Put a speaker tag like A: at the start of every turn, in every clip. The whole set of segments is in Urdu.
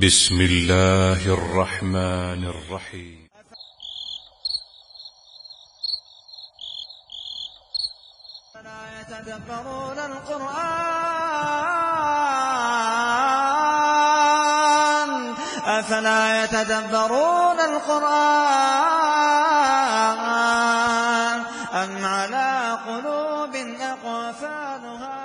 A: بسم الله الرحمن الرحيم.
B: أفلا يتدبرون القرآن أم على قلوب أقفالها.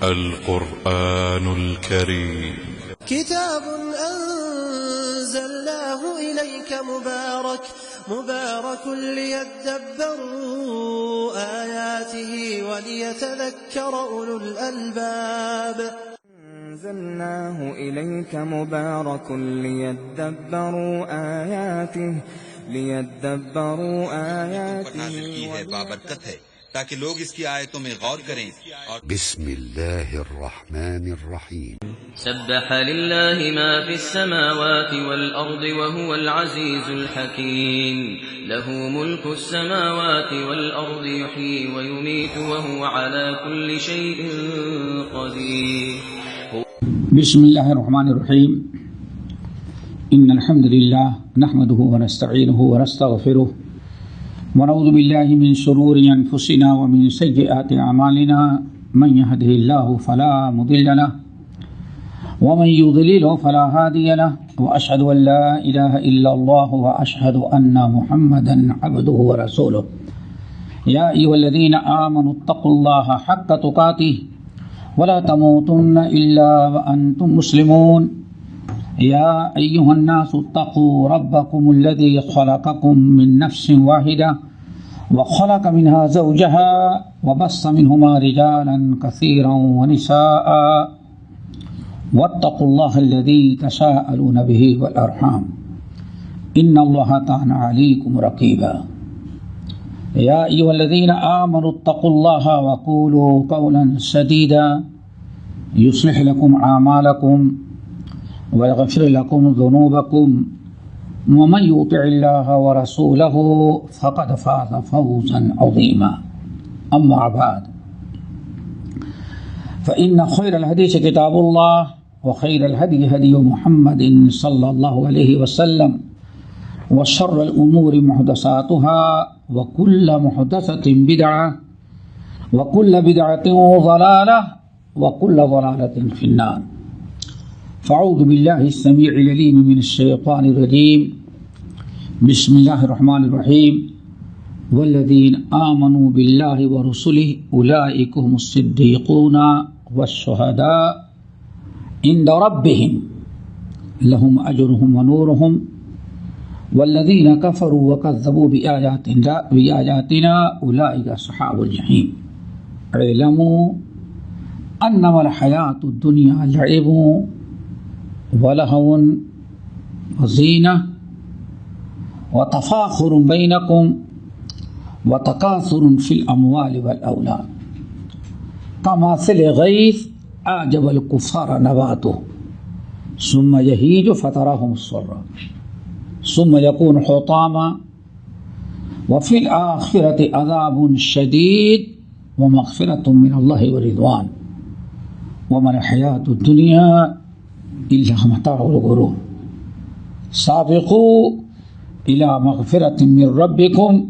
A: القرآن الكريم
C: كتاب أنزلناه إليك مبارك ليدبروا آياته وليتذكر أولو الألباب.
D: أنزلناه إليك مبارك ليدبروا آياته
E: نازل کی ہے بابرکت ہے تاکہ لوگ اس کی آیتوں میں غور کریں اور
F: بسم الله الرحمن الرحيم.
G: سبح لله ما في السماوات والأرض وهو العزيز الحكيم له ملك السماوات والأرض يحيي ويميت وهو على كل شيء قدير.
H: بسم الله الرحمن الرحيم. إن الحمد لله نحمده ونستعينه ونستغفره ونعوذ بالله من شرور أنفسنا ومن سيئات أعمالنا. من يهده الله فلا مضل له ومن يضلل فلا هادي له وأشهد أن لا إله إلا الله وأشهد أن محمدا عبده ورسوله. يا أيها الذين آمنوا اتقوا الله حق تقاته ولا تموتن إلا وأنتم مسلمون. يا أيها الناس اتقوا ربكم الذي خلقكم من نفس واحدة وخلق منها زوجها وبث منهما رجالا كثيرا ونساء واتقوا الله الذي تساءلون به والأرحام إن الله كان عليكم رقيبا. يا أيها الذين آمنوا اتقوا الله وقولوا قولا سديدا يصلح لكم أعمالكم ويغفر لكم ذنوبكم ومن يطع الله ورسوله فقد فاز فوزا عظيما. أما بعد فإن خير الحديث كتاب الله وخير الهدي هدي محمد صلى الله عليه وسلم وشر الأمور محدثاتها وكل محدثة بدعة وكل بدعة ضلالة وكل ضلالة في النار. فاعوذ بالله السميع العليم من الشيطان الرجيم. بسم الله الرحمن الرحيم. والذين آمنوا بالله ورسله أولئك هم الصديقون والشهداء عند ربهم لهم أجرهم ونورهم والذين كفروا وكذبوا بآياتنا أولئك أصحاب الجحيم. اعلموا أنما الحياة الدنيا لعب ولهو وزينة وتفاخر بينكم وتكاثر في الأموال والأولاد كمثل غيث أعجب الكفار نباته ثم يهيج فتراه مصفرا ثم يكون حطاما وفي الآخرة عذاب شديد ومغفرة من الله ورضوان وما الحياة الدنيا إلا متاع الغرور. سابقوا إلى مغفرة من ربكم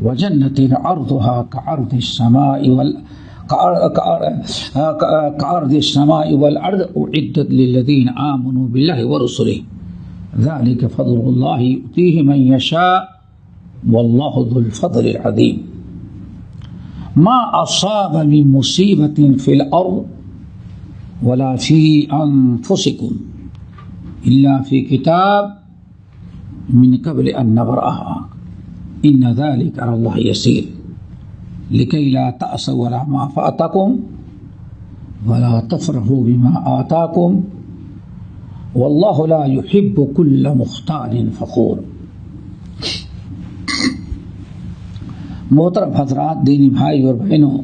H: وجنة عرضها كعرض السماء والأرض أعدت للذين آمنوا بالله ورسله ذلك فضل الله يؤتيه من يشاء والله ذو الفضل العظيم. ما أصاب من مصيبة في الأرض ولا في أنفسكم إلا في كتاب من قبل أن نبرأها إن ذلك على الله يسير لكي لا تأسوا على ما فاتكم ولا تفرحوا بما آتاكم والله لا يحب كل مختال فخور. محترم حضرات، دینی بھائی اور بہنوں،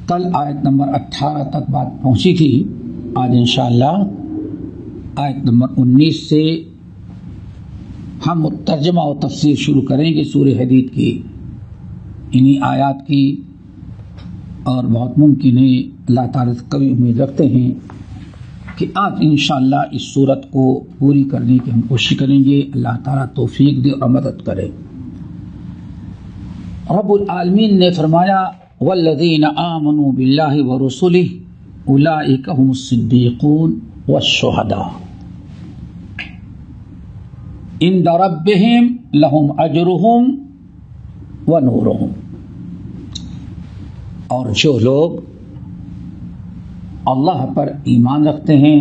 H: کل آیت نمبر 18 تک بات پہنچی تھی. آج انشاءاللہ آیت نمبر 19 سے ہم ترجمہ و تفسیر شروع کریں گے سورہ حدید کی. انہی آیات کی اور بہت ممکن ہے اللہ تعالیٰ سے کبھی امید رکھتے ہیں کہ آج انشاءاللہ اس صورت کو پوری کرنے کی ہم کوشش کریں گے. اللہ تعالیٰ توفیق دے اور مدد کرے. رب العالمین نے فرمایا والذین آمنوا باللہ ورسلہ اولئک هم الصدیقون والشہداء عند ربہم لہم اجرہم ونورہم. اور جو لوگ اللہ پر ایمان رکھتے ہیں،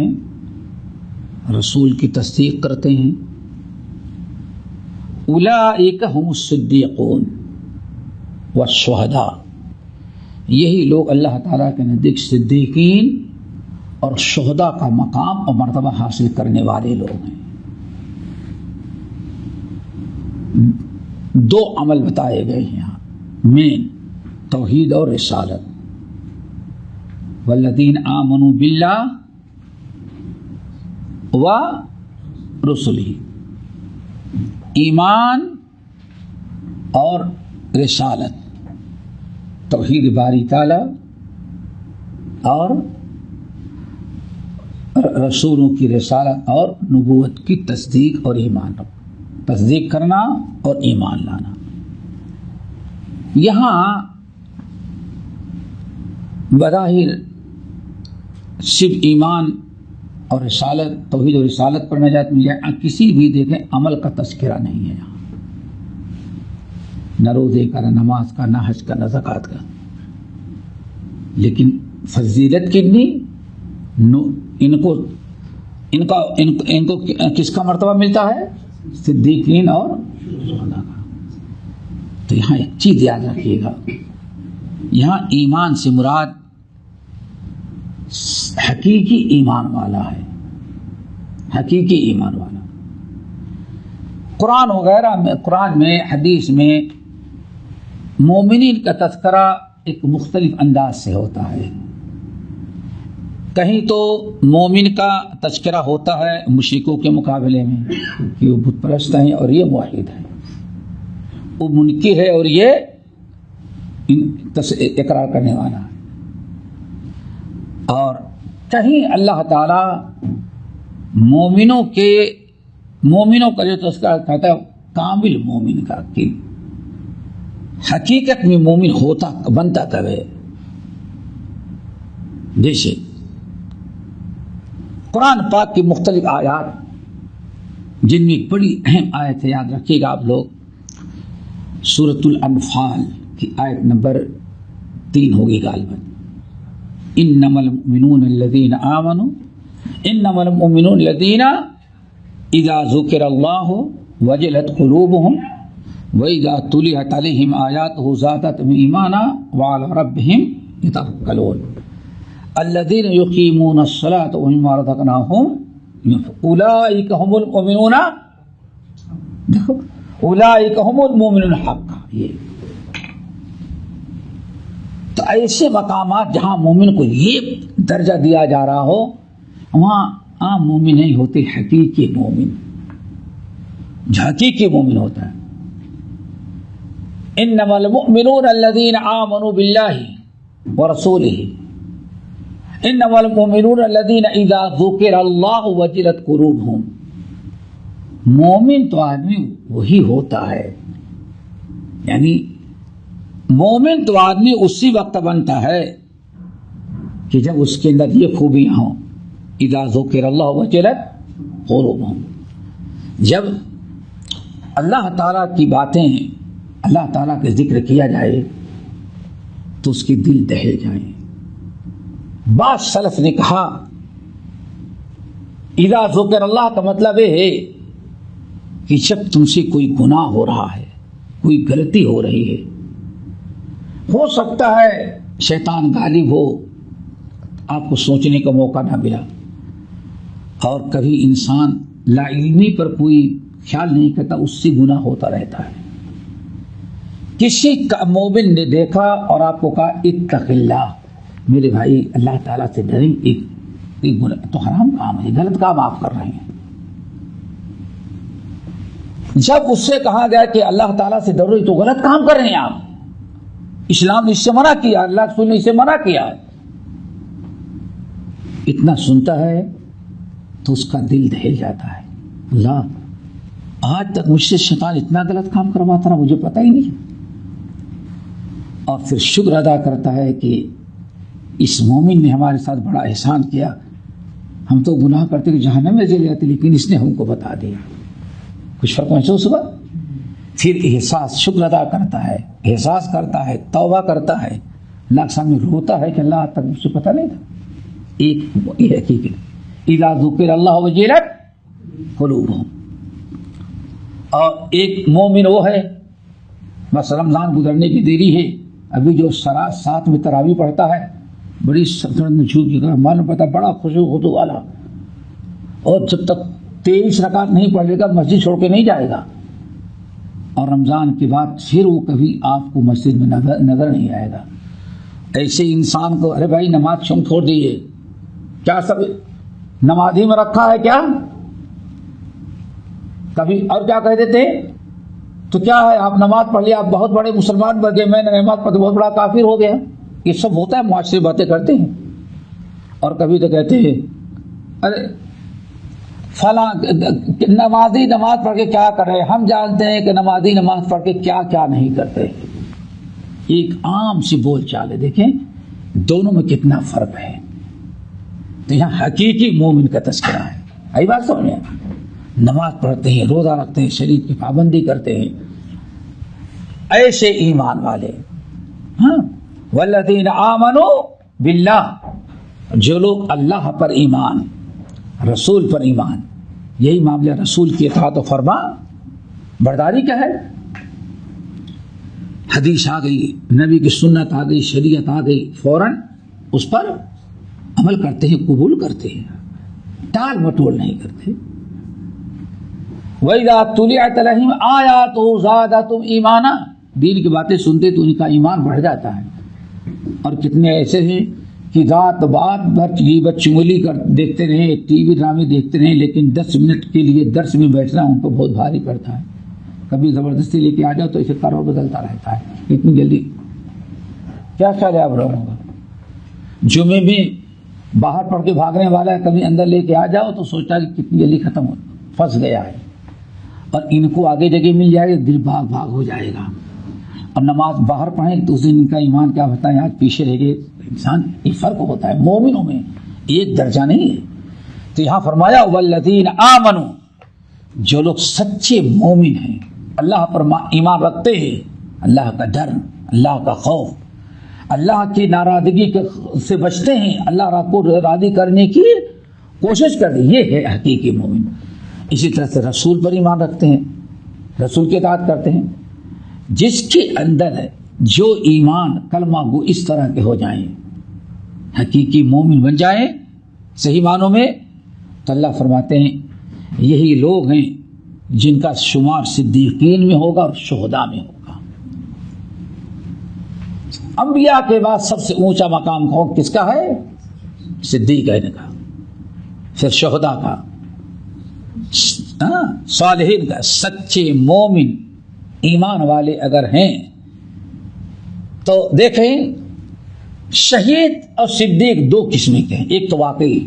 H: رسول کی تصدیق کرتے ہیں، اولئک هم الصدیقون والشہداء، یہی لوگ اللہ تعالیٰ کے نزدیک صدیقین اور شہداء کا مقام اور مرتبہ حاصل کرنے والے لوگ ہیں. دو عمل بتائے گئے ہیں یہاں مین، توحید اور رسالت. والذین آمنوا باللہ و رسلہ، ایمان اور رسالت، توحید باری تعالی اور رسولوں کی رسالت اور نبوت کی تصدیق اور ایمان، تصدیق کرنا اور ایمان لانا. یہاں بظاہر صرف ایمان اور رسالت، توحید اور رسالت پر نجات مل جائے، کسی بھی دیکھیں عمل کا تذکرہ نہیں ہے یہاں، نہ روزے کا، نہ نماز کا، نہ حج کا، نہ زکوٰۃ کا. لیکن فضیلت کتنی، ان کو کس کا مرتبہ ملتا ہے؟ صدیقین اور شہداء کا. تو یہاں ایک چیز یاد رکھیے گا، یہاں ایمان سے مراد حقیقی ایمان والا ہے، حقیقی ایمان والا. قرآن وغیرہ میں، قرآن میں، حدیث میں مومنین کا تذکرہ ایک مختلف انداز سے ہوتا ہے. کہیں تو مومن کا تذکرہ ہوتا ہے مشرکوں کے مقابلے میں کہ وہ بت پرست ہیں اور یہ موحد ہیں، وہ منکر ہے اور یہ اقرار کرنے والا ہے. اور کہیں اللہ تعالیٰ مومنوں کا جو تذکرہ کرتا ہے کامل مومن کا، کہ حقیقت میں مومن ہوتا بنتا کب ہے. جیسے قرآن پاک کی مختلف آیات، جن میں بڑی اہم آیت ہے، یاد رکھیے گا آپ لوگ، سورۃ الانفال کی آیت نمبر 3 ہوگی غالباً. انما المؤمنون الذین آمنوا، انما المؤمنون الذین اذا ذکر اللہ وجلت قلوبهم واذا تلیت علیہم آیاتہ زادتہم ایمانا وعلی ربہم یتوکلون الذین یقیمون الصلاۃ ومما رزقناہم ينفقون اولئک هم المؤمنون، دیکھو اولئک هم المؤمنون حقا. یہ تو ایسے مقامات جہاں مومن کو یہ درجہ دیا جا رہا ہو، وہاں عام مومن نہیں ہوتے، حقیقی مومن، جو حقیقی مومن ہوتا ہے. انما المؤمنون الذین آمنوا باللہ ورسولہ، انما المؤمنون الذین اذا ذکر اللہ وجلت قلوبہم. مومن تو آدمی وہی ہوتا ہے، یعنی مومن تو آدمی اسی وقت بنتا ہے کہ جب اس کے اندر یہ خوبیاں ہوں، اذا ذکر اللہ وجلت قلوبہم. جب اللہ تعالیٰ کی باتیں، اللہ تعالیٰ کا ذکر کیا جائے تو اس کے دل دہل جائیں. بعض سلف نے کہا اذا ذکر اللہ کا مطلب یہ ہے کہ جب تم سے کوئی گناہ ہو رہا ہے، کوئی غلطی ہو رہی ہے، ہو سکتا ہے شیطان غالب ہو، آپ کو سوچنے کا موقع نہ ملا، اور کبھی انسان لا علمی پر کوئی خیال نہیں کرتا، اس سے گناہ ہوتا رہتا ہے. کسی کا مومن نے دیکھا اور آپ کو کہا اتق اللہ، میرے بھائی اللہ تعالیٰ سے ڈریں، ایک تو حرام کام ہے، غلط کام آپ کر رہے ہیں. جب اس سے کہا گیا کہ اللہ تعالیٰ سے ڈرو تو غلط کام کر رہے ہیں آپ، اسلام نے اس سے منع کیا, اللہ رسول نے اسے منع کیا ہے. اتنا سنتا ہے تو اس کا دل دہل جاتا ہے, اللہ آج تک مجھ سے شیطان اتنا غلط کام کرواتا رہا, مجھے پتہ ہی نہیں. اور پھر شکر ادا کرتا ہے کہ اس مومن نے ہمارے ساتھ بڑا احسان کیا, ہم تو گناہ کرتے کہ جہنم میں چلے جاتے, لیکن اس نے ہم کو بتا دیا. کچھ فرق محسوس ہوا؟ پھر احساس, شکر ادا کرتا ہے, احساس کرتا ہے, توبہ کرتا ہے, اللہ کے سامنے روتا ہے کہ اللہ آج تک مجھ سے پتہ نہیں تھا. ایک یہ حقیقت اذا ذکر اللہ وجلت قلوبہم. اور ایک مومن وہ ہے, بس رمضان گزرنے کی دیری ہے, ابھی جو ساتھ میں تراویح پڑھتا ہے, بڑی سلطنت جھوکی کا معلوم پڑتا, بڑا خشوع خضوع والا, اور جب تک 23 رکعت نہیں پڑھ لے گا مسجد چھوڑ کے نہیں جائے گا. اور رمضان کے بعد پھر وہ کبھی آپ کو مسجد میں نظر نہیں آئے گا. ایسے انسان کو ارے بھائی نماز کیوں چھوڑ دیے, کیا سب نماز ہی میں رکھا ہے کیا؟ کبھی اور کیا کہہ دیتے, تو کیا ہے آپ نماز پڑھ لیا, آپ بہت بڑے مسلمان بن گئے, میں نے نماز پڑھ بہت بڑا کافر ہو گیا. یہ سب ہوتا ہے, معاشرے باتیں کرتے ہیں. اور کبھی تو کہتے ہیں ارے فلاں نمازی نماز پڑھ کے کیا کر رہے, ہم جانتے ہیں کہ نمازی نماز پڑھ کے کیا کیا نہیں کرتے. ایک عام سی بول چال ہے, دیکھیں دونوں میں کتنا فرق ہے. تو یہاں حقیقی مومن کا تذکرہ ہے. آئی بات سمجھ میں, نماز پڑھتے ہیں, روزہ رکھتے ہیں, شریعت کی پابندی کرتے ہیں, ایسے ایمان والے. ہاں, والذین آمنوا باللہ, جو لوگ اللہ پر ایمان, رسول پر ایمان, یہی معاملہ رسول کی اطاعت و فرما برداری کا ہے. حدیث آ گئی, نبی کی سنت آ گئی, شریعت آ گئی, فوراً اس پر عمل کرتے ہیں, قبول کرتے ہیں, ٹال مٹول نہیں کرتے. وَإِذَا تُلِيَتْ عَلَيْهِمْ آيَاتُهُ زَادَتْهُمْ ایمانا, دین کی باتیں سنتے تو ان کا ایمان بڑھ جاتا ہے. اور کتنے ایسے ہیں کہ رات بات بھر غیبت چغلی دیکھتے رہے, ٹی وی ڈرامے دیکھتے رہے, لیکن 10 منٹ کے لیے درس میں بیٹھنا ان کو بہت بھاری پڑتا ہے. کبھی زبردستی لے کے آ جاؤ تو اسے کارو بدلتا رہتا ہے. اتنی جلدی کیا خیال ہے آپ لوگوں کا؟ جمعے میں باہر پڑھ کے بھاگنے والا ہے, کبھی اندر لے کے آ جاؤ تو سوچتا ہے کہ کتنی جلدی ختم ہو, پھنس گیا ہے. اور ان کو آگے جگہ مل جائے گا, دل بھاگ بھاگ ہو جائے گا. اور نماز باہر پڑھیں تو اس دن ان کا ایمان کیا ہوتا ہے, آج پیچھے رہ گئے. انسان یہ فرق ہوتا ہے, مومنوں میں ایک درجہ نہیں ہے. تو یہاں فرمایا والذین آمنوا, جو لوگ سچے مومن ہیں, اللہ پر ایمان رکھتے ہیں, اللہ کا ڈر, اللہ کا خوف, اللہ کی ناراضگی سے بچتے ہیں, اللہ کو راضی کرنے کی کوشش کرتے ہیں, یہ ہے حقیقی مومن. اسی طرح سے رسول پر ایمان رکھتے ہیں, رسول کی اطاعت کرتے ہیں. جس کے اندر ہے جو ایمان کلمہ گو اس طرح کے ہو جائیں, حقیقی مومن بن جائیں صحیح معنوں میں, تو اللہ فرماتے ہیں یہی لوگ ہیں جن کا شمار صدیقین میں ہوگا اور شہداء میں ہوگا. انبیاء کے بعد سب سے اونچا مقام کس کا ہے؟ صدیقین کا, پھر شہداء کا, صالحین کا. سچے مومن ایمان والے اگر ہیں تو دیکھیں شہید اور صدیق دو قسمیں کے ہیں. ایک تو واقعی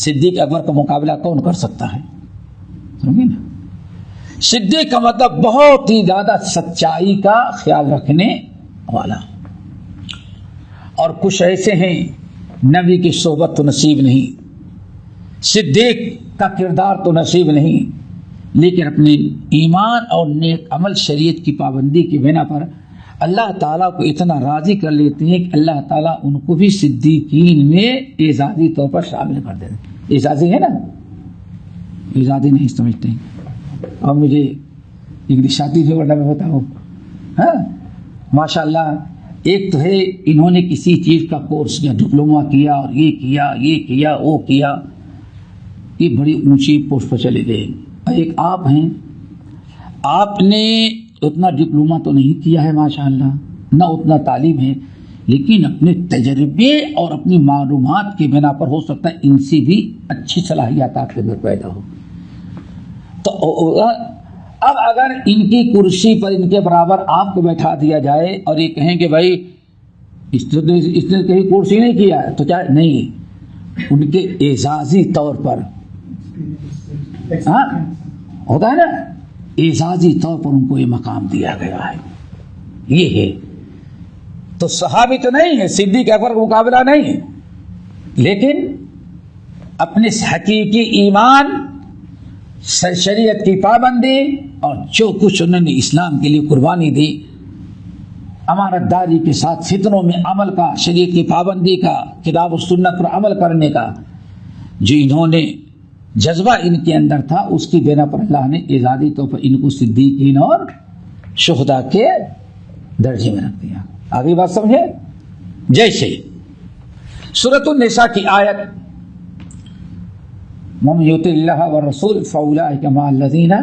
H: صدیق اکبر کا مقابلہ کون کر سکتا ہے, سمجھے نا. صدیق کا مطلب بہت ہی زیادہ سچائی کا خیال رکھنے والا. اور کچھ ایسے ہیں نبی کی صحبت تو نصیب نہیں, صدیق کا کردار تو نصیب نہیں, لیکن اپنے ایمان اور نیک عمل شریعت کی پابندی کی بنا پر اللہ تعالیٰ کو اتنا راضی کر لیتے ہیں کہ اللہ تعالیٰ ان کو بھی صدیقین میں اعزازی طور پر شامل کر دیتے ہیں. اعزازی ہے نا, اعزازی نہیں سمجھتے ہیں. اور مجھے انگلش آتی تھی ورنہ میں بتاؤں, ہاں ماشاء اللہ. ایک تو ہے انہوں نے کسی چیز کا کورس کیا, ڈپلوما کیا, اور یہ کیا, یہ کیا, وہ کیا, یہ بڑی اونچی پوسٹ پر چلے گئے. اور ایک آپ ہیں, آپ نے اتنا ڈپلوما تو نہیں کیا ہے ماشاء اللہ, نہ اتنا تعلیم ہے, لیکن اپنے تجربے اور اپنی معلومات کی بنا پر ہو سکتا ہے ان سے بھی اچھی صلاحیت آپ کے اندر پیدا ہو. تو اب اگر ان کی کرسی پر ان کے برابر آپ کو بیٹھا دیا جائے اور یہ کہیں کہ بھائی اس نے کہیں کرسی نہیں کیا تو کیا نہیں، ان کے اعزازی طور پر ہوتا ہے نا، اعزازی طور پر ان کو یہ مقام دیا گیا ہے. یہ ہے تو صحابی تو نہیں ہے، صدیق اکبر کا مقابلہ نہیں ہے، لیکن اپنے حقیقی ایمان، شریعت کی پابندی اور جو کچھ انہوں نے اسلام کے لیے قربانی دی، امانت داری کے ساتھ فتنوں میں عمل کا، شریعت کی پابندی کا، کتاب و سنت پر عمل کرنے کا جو انہوں نے جذبہ ان کے اندر تھا، اس کی بنا پر اللہ نے اعزازی طور پر ان کو صدیقین اور شہداء کے درجے میں رکھ دیا. آگے بات سمجھے؟ جیسے سورۃ النساء کی آیت وَمَن يُطِعِ اللَّهَ وَالرَّسُولَ فَأُولَٰئِكَ مَعَ الَّذِينَ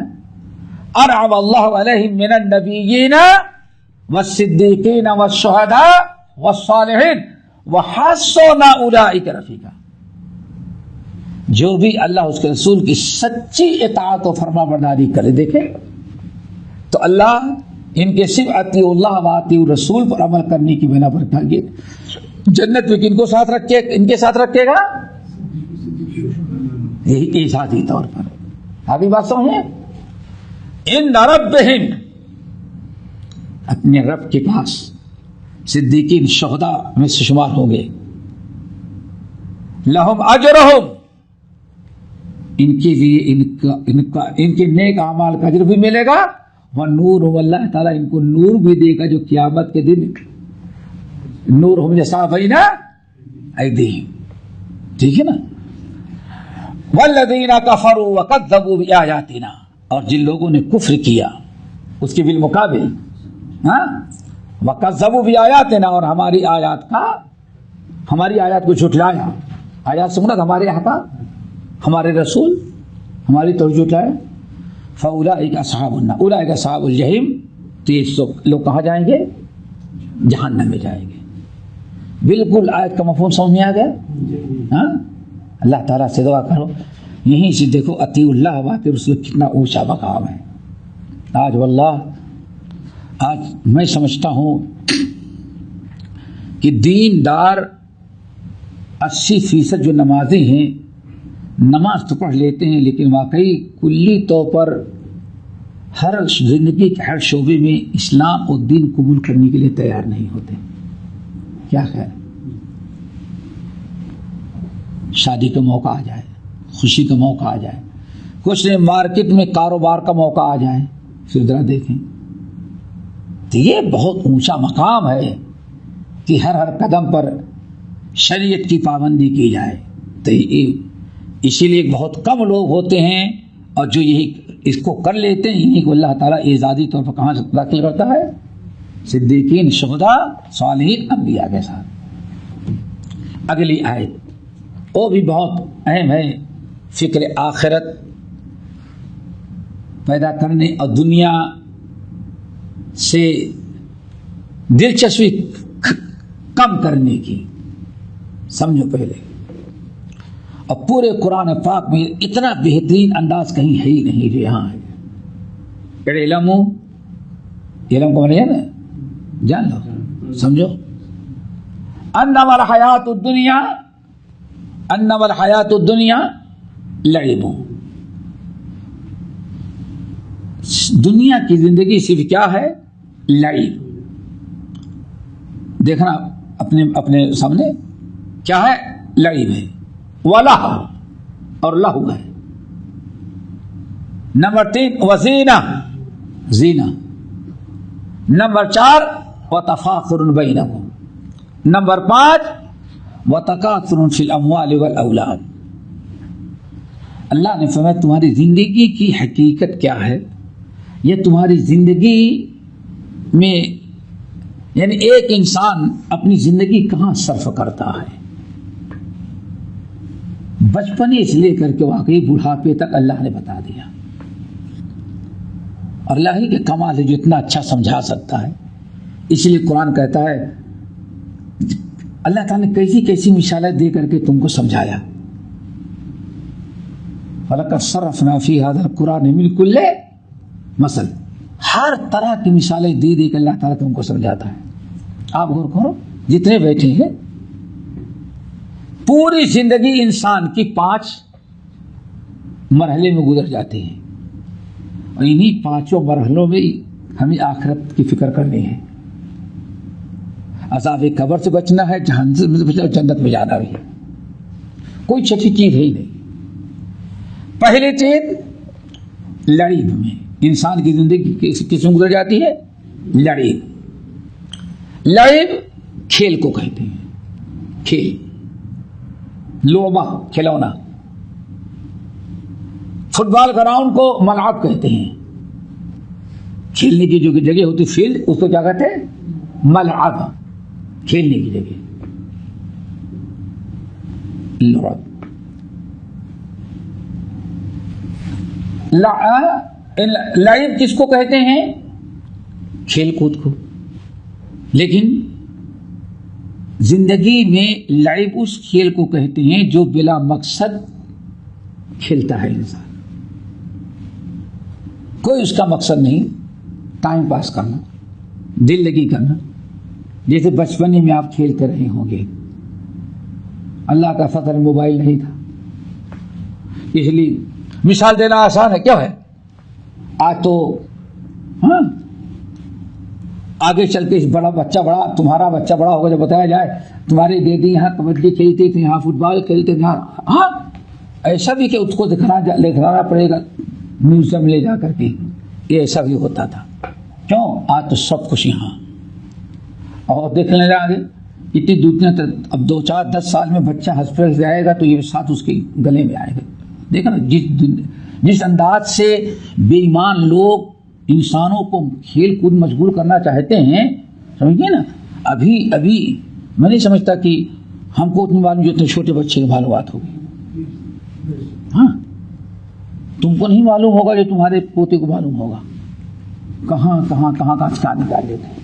H: أَنْعَمَ اللَّهُ عَلَيْهِم مِّنَ النَّبِيِّينَ وَالصِّدِّيقِينَ وَالشُّهَدَاءِ وَالصَّالِحِينَ وَحَسُنَ أُولَٰئِكَ رَفِيقًا. جو بھی اللہ اس کے رسول کی سچی اطاعت و فرما برداری کرے، دیکھیں تو اللہ ان کے صرف اطیع اللہ و اطیع الرسول پر عمل کرنے کی بنا پر جنت میں کن کو ساتھ رکھے، ان کے ساتھ رکھے گا، یہی اعزازی طور پر. آگے بات سمجھیں، ان ربہم، اپنے رب کے پاس صدیقین شہداء میں سے شمار ہوں گے. لہم اجرہم، ان کے لیے ان کے نیک اعمال کا اجر بھی ملے گا. ونورہم، اللہ تعالیٰ ان کو نور بھی دے گا جو قیامت کے دن نورہم جیسا بین ایدیہم. ٹھیک ہے نا. والذین کفروا وکذبوا بآیاتنا، اور جن لوگوں نے کفر کیا اس کے بالمقابل وکذبوا بآیاتنا، اور ہماری آیات کو جھٹلایا. آیات سے مراد ہمارے احکام، ہمارے رسول، ہماری توحید جھٹلایا. فاولئک اصحاب النار، اولئک اصحاب الجحیم، تو یہ لوگ کہاں جائیں گے؟ جہنم میں جائیں گے. بالکل آیت کا مفہوم سمجھ میں آ گیا. اللہ تعالیٰ سے دعا کرو یہیں سے دیکھو اطیع اللہ و اطیع الرسول کتنا اونچا مقام ہے. آج واللہ آج میں سمجھتا ہوں کہ دین دار 80% جو نمازی ہیں نماز تو پڑھ لیتے ہیں، لیکن واقعی کلی طور پر ہر زندگی کے ہر شعبے میں اسلام اور دین قبول کرنے کے لیے تیار نہیں ہوتے. کیا خیر، شادی کا موقع آ جائے، خوشی کا موقع آ جائے، کچھ نہیں مارکیٹ میں کاروبار کا موقع آ جائے، پھر ذرا دیکھیں تو یہ بہت اونچا مقام ہے کہ ہر قدم پر شریعت کی پابندی کی جائے. تو اسی لیے بہت کم لوگ ہوتے ہیں اور جو یہی اس کو کر لیتے ہیں، انہیں کو اللہ تعالیٰ اعزازی طور پر کہاں سے داخل کرتا ہے؟ صدیقین، شہداء، صالحین، انبیاء کے ساتھ. اگلی آیت وہ بھی بہت اہم ہے، فکر آخرت پیدا کرنے اور دنیا سے دلچسپی کم کرنے کی. سمجھو پہلے، اور پورے قرآن پاک میں اتنا بہترین انداز کہیں ہے ہی نہیں جو یہاں ہے. علم کو ہے نا، جان لو، سمجھو. انما الحیات الدنیا لعب، دنیا کی زندگی صرف کیا ہے؟ لعب. دیکھنا اپنے سامنے کیا ہے؟ لعب ہے. ولہو، اور لہو ہے. نمبر 3 وزینہ، زینہ. نمبر 4 وتفاخر بینکم. نمبر 5 وتکاثر فی الاموال والاولاد. اللہ نے فرمایا تمہاری زندگی کی حقیقت کیا ہے؟ یہ تمہاری زندگی میں یعنی ایک انسان اپنی زندگی کہاں صرف کرتا ہے، بچپنے سے لے کر کے واقعی بڑھاپے تک اللہ نے بتا دیا. اور اللہ ہی کے کمال ہے جو اتنا اچھا سمجھا سکتا ہے. اس لیے قرآن کہتا ہے، اللہ تعالیٰ نے کیسی کیسی مثالیں دے کر کے تم کو سمجھایا. فَلَقَدْ صَرَّفْنَا فِي هَذَا الْقُرْآنِ مِنْ كُلِّ مثلا ہر طرح کی مثالیں دے دے کے اللہ تعالیٰ تم کو سمجھاتا ہے. آپ غور کرو، جتنے بیٹھے ہیں پوری زندگی انسان کی 5 مرحلے میں گزر جاتے ہیں، اور انہی 5 مرحلوں میں ہمیں آخرت کی فکر کرنی ہے. عذاب قبر سے بچنا ہے، جہنم سے بچنا ہے، جنت میں جانا بھی ہے. کوئی چھٹی چیز ہے ہی نہیں. پہلی چیز لڑی میں انسان کی زندگی کس میں گزر جاتی ہے؟ لڑی. لڑی کھیل کو کہتے ہیں، کھیل، لوبا، کھلونا. فٹ بال گراؤنڈ کو ملعب کہتے ہیں، کھیلنے کی جو جگہ ہوتی فیلڈ اس کو کیا کہتے ہیں؟ ملعب، کھیلنے کی جگہ. لعب کس کو کہتے ہیں؟ کھیل کود کو. لیکن زندگی میں لعب اس کھیل کو کہتے ہیں جو بلا مقصد کھیلتا ہے انسان، کوئی اس کا مقصد نہیں، ٹائم پاس کرنا، دل لگی کرنا. جیسے بچپنے میں آپ کھیلتے رہے ہوں گے، اللہ کا فضل موبائل نہیں تھا، اس لیے مثال دینا آسان ہے. کیا ہے آج تو ہاں آگے چل کے تمہارا بچہ بڑا ہوگا، جب بتایا جائے تمہاری دیدی یہاں کبڈی کھیلتی تھی، یہاں فٹ بال کھیلتے تھے، ہاں ایسا بھی کہ اس کو دکھانا پڑے گا میوزیم لے جا کر کے. یہ ایسا بھی ہوتا تھا. کیوں؟ آج تو سب کچھ یہاں. اور دیکھنے لگے اتنی دنیا، اب 2 4 10 سال میں بچہ ہاسپٹل سے آئے گا تو یہ ساتھ اس کے گلے میں آئے گا. دیکھا نا جس انداز سے بے ایمان لوگ انسانوں کو کھیل کود مشغول کرنا چاہتے ہیں، سمجھیے نا. ابھی میں نہیں سمجھتا کہ ہم کو اتنی معلوم جو اتنے چھوٹے بچے کی معلومات ہوگی. ہاں تم کو نہیں معلوم ہوگا جو تمہارے پوتے کو معلوم ہوگا. کہاں کا اسٹار نکال لیتے ہیں،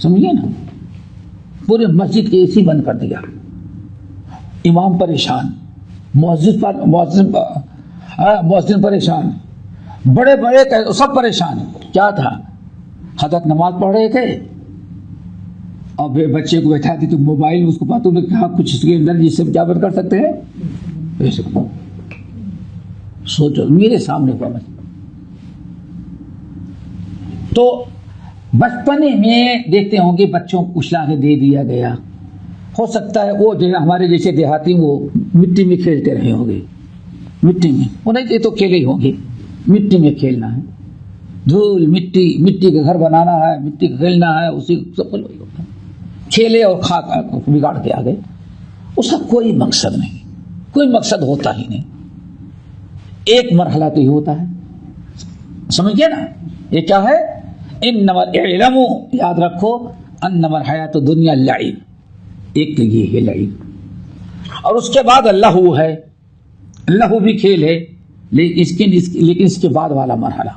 H: سمجھیے نا. پورے مسجد کے اے سی بند کر دیا، امام پریشان، مؤذن پریشان، بڑے سب پریشان. کیا تھا؟ حضرت نماز پڑھ رہے تھے اور بچے کو بیٹھا دی تو موبائل اس کو پتہ نہیں کہا کچھ اس کے اندر جس سے کیا بند کر سکتے ہیں. ایسے سوچو میرے سامنے ہوا. تو بچپنے میں دیکھتے ہوں گے بچوں کو کچلا کے دے دیا گیا. ہو سکتا ہے وہ جو ہمارے جیسے دیہاتی وہ مٹی میں کھیلتے رہے ہوں گے، مٹی میں وہ نہیں تو کھیلے ہی ہوں گے. مٹی میں کھیلنا ہے، دھول مٹی کا گھر بنانا ہے، مٹی کا کھیلنا ہے، اسی سب کو کھیلے اور کھا بگاڑ کے آ گئے. اس کا کوئی مقصد نہیں، کوئی مقصد ہوتا ہی نہیں. ایک مرحلہ تو یہ ہوتا ہے، سمجھئے نا. یہ کیا ہے؟ انما العلم، یاد رکھو، انما الحیات الدنیا لعب. ایک تو یہ ہے لعب، اور اس کے بعد لہو ہے. لہو بھی کھیل ہے، لیکن اس کے بعد والا مرحلہ،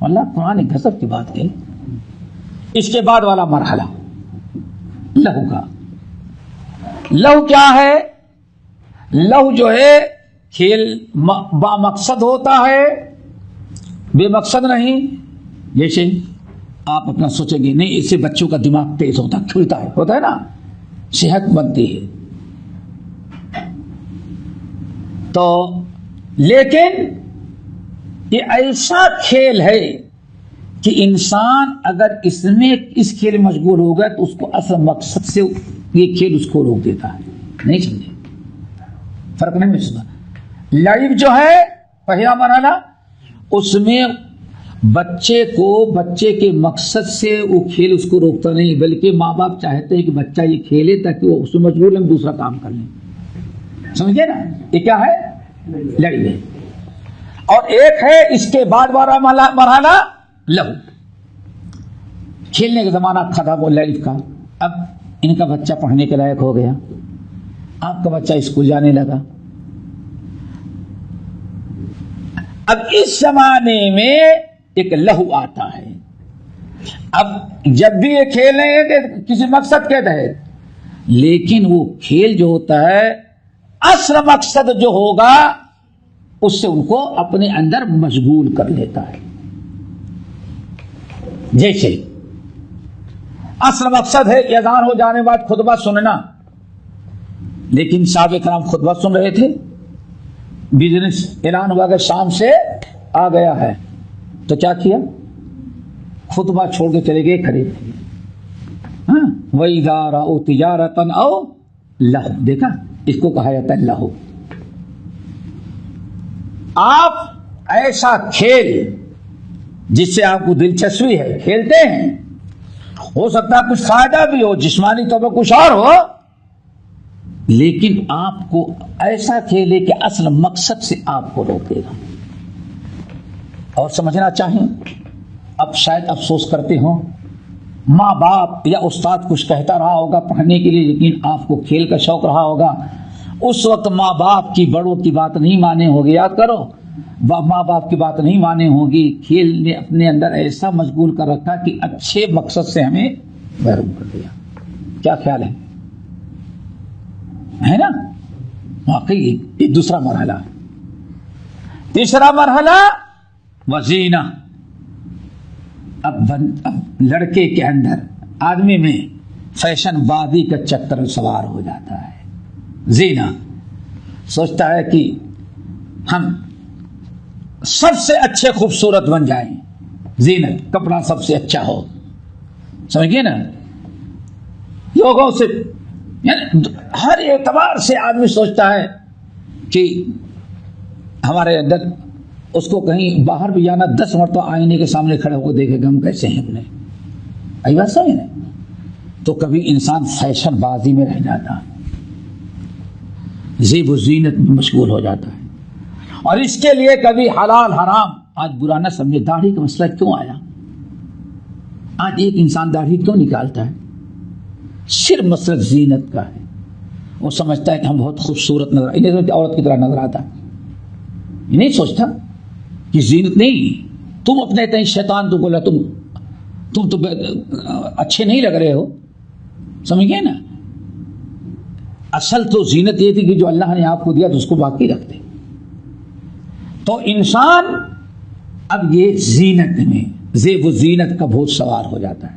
H: اللہ قرآن غضب کی بات ہے. اس کے بعد والا مرحلہ لہو کا. لہو کیا ہے؟ لہو جو ہے کھیل با مقصد ہوتا ہے، بے مقصد نہیں. جیسے آپ اپنا سوچیں گے نہیں اس سے بچوں کا دماغ تیز ہوتا ہے نا، صحت بنتی ہے. تو لیکن یہ ایسا کھیل ہے کہ انسان اگر اس کھیل میں مشغول ہوگا تو اس کو اصل مقصد سے یہ کھیل اس کو روک دیتا ہے. نہیں سمجھے؟ فرق نہیں محسوس. لعب جو ہے پہلا مرحلہ، اس میں بچے کے مقصد سے وہ کھیل اس کو روکتا نہیں، بلکہ ماں باپ چاہتے ہیں کہ بچہ یہ کھیلے تاکہ وہ اس میں مشغول ہم دوسرا کام کر لیں. سمجھے نا؟ یہ کیا ہے؟ لعب ہے. اور ایک ہے اس کے بعد والا مرحلہ لہو. کھیلنے کا زمانہ ختم ہو لعب کا. اب ان کا بچہ پڑھنے کے لائق ہو گیا، آپ کا بچہ اسکول جانے لگا. اب اس زمانے میں ایک لہو آتا ہے. اب جب بھی یہ کھیلیں گے کسی مقصد کے تحت، لیکن وہ کھیل جو ہوتا ہے اصل مقصد جو ہوگا اس سے ان کو اپنے اندر مشغول کر لیتا ہے. جیسے اصل مقصد ہے کہ اذان ہو جانے بعد خطبہ سننا، لیکن صحابہ کرام خطبہ سن رہے تھے، بزنس اعلان ہوا کہ شام سے آ گیا ہے، تو کیا کیا؟ خطبہ چھوڑ کے چلے گئے خرید۔ ہاں، وَإِذَا رَأَوْا تِجَارَةً أَوْ لَهْوًا، دیکھا اس کو کہا جاتا ہے لہو۔ آپ ایسا کھیل جس سے آپ کو دلچسپی ہے کھیلتے ہیں، ہو سکتا ہے کچھ فائدہ بھی ہو، جسمانی طور پر کچھ اور ہو، لیکن آپ کو ایسا کھیلے کہ اصل مقصد سے آپ کو روکے گا۔ اور سمجھنا چاہیں، اب شاید افسوس کرتے ہوں، ماں باپ یا استاد کچھ کہتا رہا ہوگا پڑھنے کے لیے، لیکن آپ کو کھیل کا شوق رہا ہوگا، اس وقت ماں باپ کی بڑوں کی بات نہیں مانے ہوگی۔ یاد کرو، ماں باپ کی بات نہیں مانے ہوگی، کھیل نے اپنے اندر ایسا مشغول کر رکھا کہ اچھے مقصد سے ہمیں محروم کر دیا۔ کیا خیال ہے نا؟ واقعی یہ دوسرا مرحلہ۔ تیسرا مرحلہ وزینہ۔ اب لڑکے کے اندر، آدمی میں فیشن بازی کا چکر سوار ہو جاتا ہے۔ زینہ سوچتا ہے کہ ہم سب سے اچھے خوبصورت بن جائیں، زینت، کپڑا سب سے اچھا ہو، سمجھئے نا؟ لوگوں سے یعنی ہر اعتبار سے آدمی سوچتا ہے کہ ہمارے اندر، اس کو کہیں باہر بھی جانا 10 مرتبہ آئینے کے سامنے کھڑے ہو کے دیکھے کہ ہم کیسے ہیں اپنے، ای بات سمجھ نہیں؟ تو کبھی انسان فیشن بازی میں رہ جاتا ہے، زیب و زینت میں مشغول ہو جاتا ہے، اور اس کے لیے کبھی حلال حرام، آج برا نہ سمجھے، داڑھی کا مسئلہ کیوں آیا؟ آج ایک انسان داڑھی کیوں نکالتا ہے؟ صرف مسئلہ زینت کا ہے۔ وہ سمجھتا ہے کہ ہم بہت خوبصورت نظر، انہیں عورت کی طرح نظر آتا ہے، یہ نہیں سوچتا کہ زینت نہیں، تم اپنے تئیں شیطان تو بولا تم تو اچھے نہیں لگ رہے ہو، سمجھ گئے نا؟ اصل تو زینت یہ تھی کہ جو اللہ نے آپ کو دیا تو اس کو باقی رکھتے۔ تو انسان اب یہ زینت میں زیب و زینت کا بھوت سوار ہو جاتا ہے،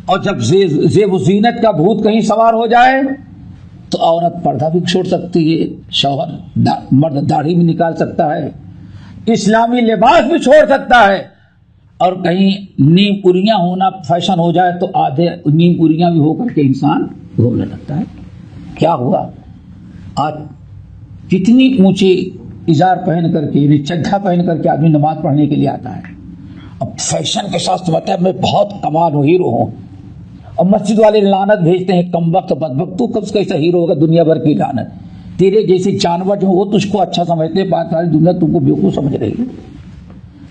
H: اور جب زیب و زینت کا بھوت کہیں سوار ہو جائے تو عورت پردہ بھی چھوڑ سکتی ہے، شوہر مرد داڑھی بھی نکال سکتا ہے، اسلامی لباس بھی چھوڑ سکتا ہے، اور کہیں نیم اریاں ہونا فیشن ہو جائے تو آدھے نیم اریاں بھی ہو کر کے انسان گھومنے لگتا ہے۔ کیا ہوا؟ آج کتنی اونچی ازار پہن کر کے، یعنی چڈھا پہن کر کے آدمی نماز پڑھنے کے لیے آتا ہے، اب فیشن کے ساتھ سمجھتا ہے میں بہت کمال ہوں، ہیرو ہوں، اور مسجد والے لعنت بھیجتے ہیں، کم وقت بدبخت، تو کب کیسا ہیرو ہوگا؟ دنیا بھر کی لعنت، تیرے جیسے جانور جو وہ تجھ کو اچھا سمجھتے ہیں، بات ساری دنیا تم کو بیوقوف سمجھ رہی ہے۔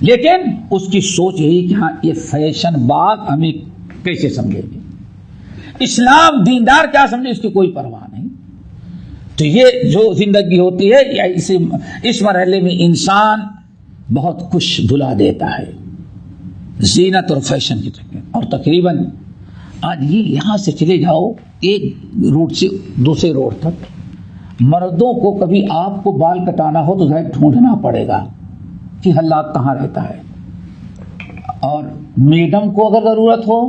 H: لیکن اس کی سوچ یہی کہ ہاں یہ فیشن باز ہمیں کیسے سمجھے گے، اسلام دیندار کیا سمجھے، اس کی کوئی پرواہ نہیں۔ تو یہ جو زندگی ہوتی ہے، اس مرحلے میں انسان بہت کچھ بھلا دیتا ہے، زینت اور فیشن کی چکر، اور تقریباً آج یہ یہاں سے چلے جاؤ ایک روڈ سے دوسرے روڈ تک، مردوں کو کبھی آپ کو بال کٹانا ہو تو ظاہر ڈھونڈنا پڑے گا کہ حلاق کہاں رہتا ہے، اور میڈم کو اگر ضرورت ہو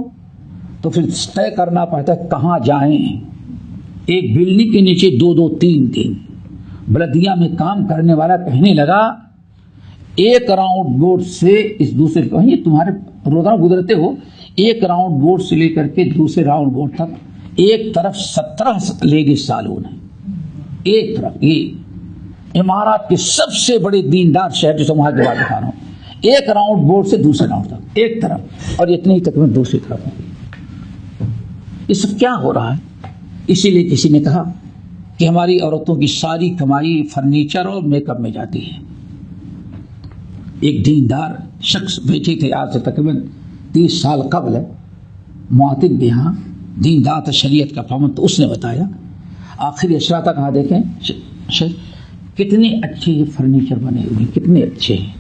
H: تو پھر طے کرنا پڑتا ہے کہاں جائیں۔ ایک بلڈنگ کے نیچے 2-2 3-3 بلدیہ میں کام کرنے والا کہنے لگا ایک راؤنڈ بورڈ سے اس دوسرے، یہ تمہارے روزانہ گزرتے ہو، ایک راؤنڈ بورڈ سے لے کر کے دوسرے راؤنڈ بورڈ تک ایک طرف 17 لیڈیز سالون ہیں، ایک طرف، یہ امارات کے سب سے بڑے دیندار شہر جو وہاں کے بعد دکھا رہا ہوں، ایک راؤنڈ بورڈ سے دوسرے راؤنڈ تک ایک طرف، اور اتنی ہی تقریباً دوسری طرف۔ یہ سب کیا ہو رہا ہے؟ اسی لیے کسی نے کہا کہ ہماری عورتوں کی ساری کمائی فرنیچر اور میک اپ میں جاتی ہے۔ ایک دیندار شخص بیٹھے تھے آج سے تقریباً 30 سال قبل، معتد کے یہاں دیندار تھا، شریعت کا پابند، تو اس نے بتایا آخری اشرا تک کہاں دیکھیں کتنے اچھے یہ فرنیچر بنے ہوئے، کتنے اچھے ہیں،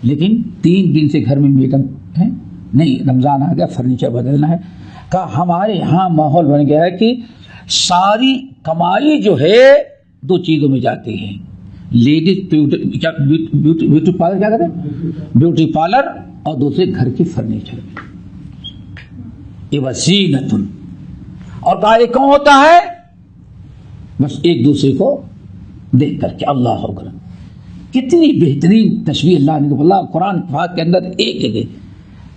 H: لیکن 3 دن سے گھر میں میک اپ ہے نہیں، رمضان آ گیا فرنیچر بدلنا ہے۔ کہا ہمارے یہاں ماحول بن گیا ہے کہ ساری کمائی جو ہے 2 چیزوں میں جاتی ہے، لیڈیز بیوٹی پارلر، کیا کہتے ہیں بیوٹی پارلر، اور دوسرے گھر کی فرنیچر۔ یہ وزینتن، اور کہا یہ کون ہوتا ہے؟ بس ایک دوسرے کو دیکھ کر کے اللہ اکبر. کتنی بہترین تشبیہ اللہ نے اللہ قرآن پاک کے اندر ایک جگہ.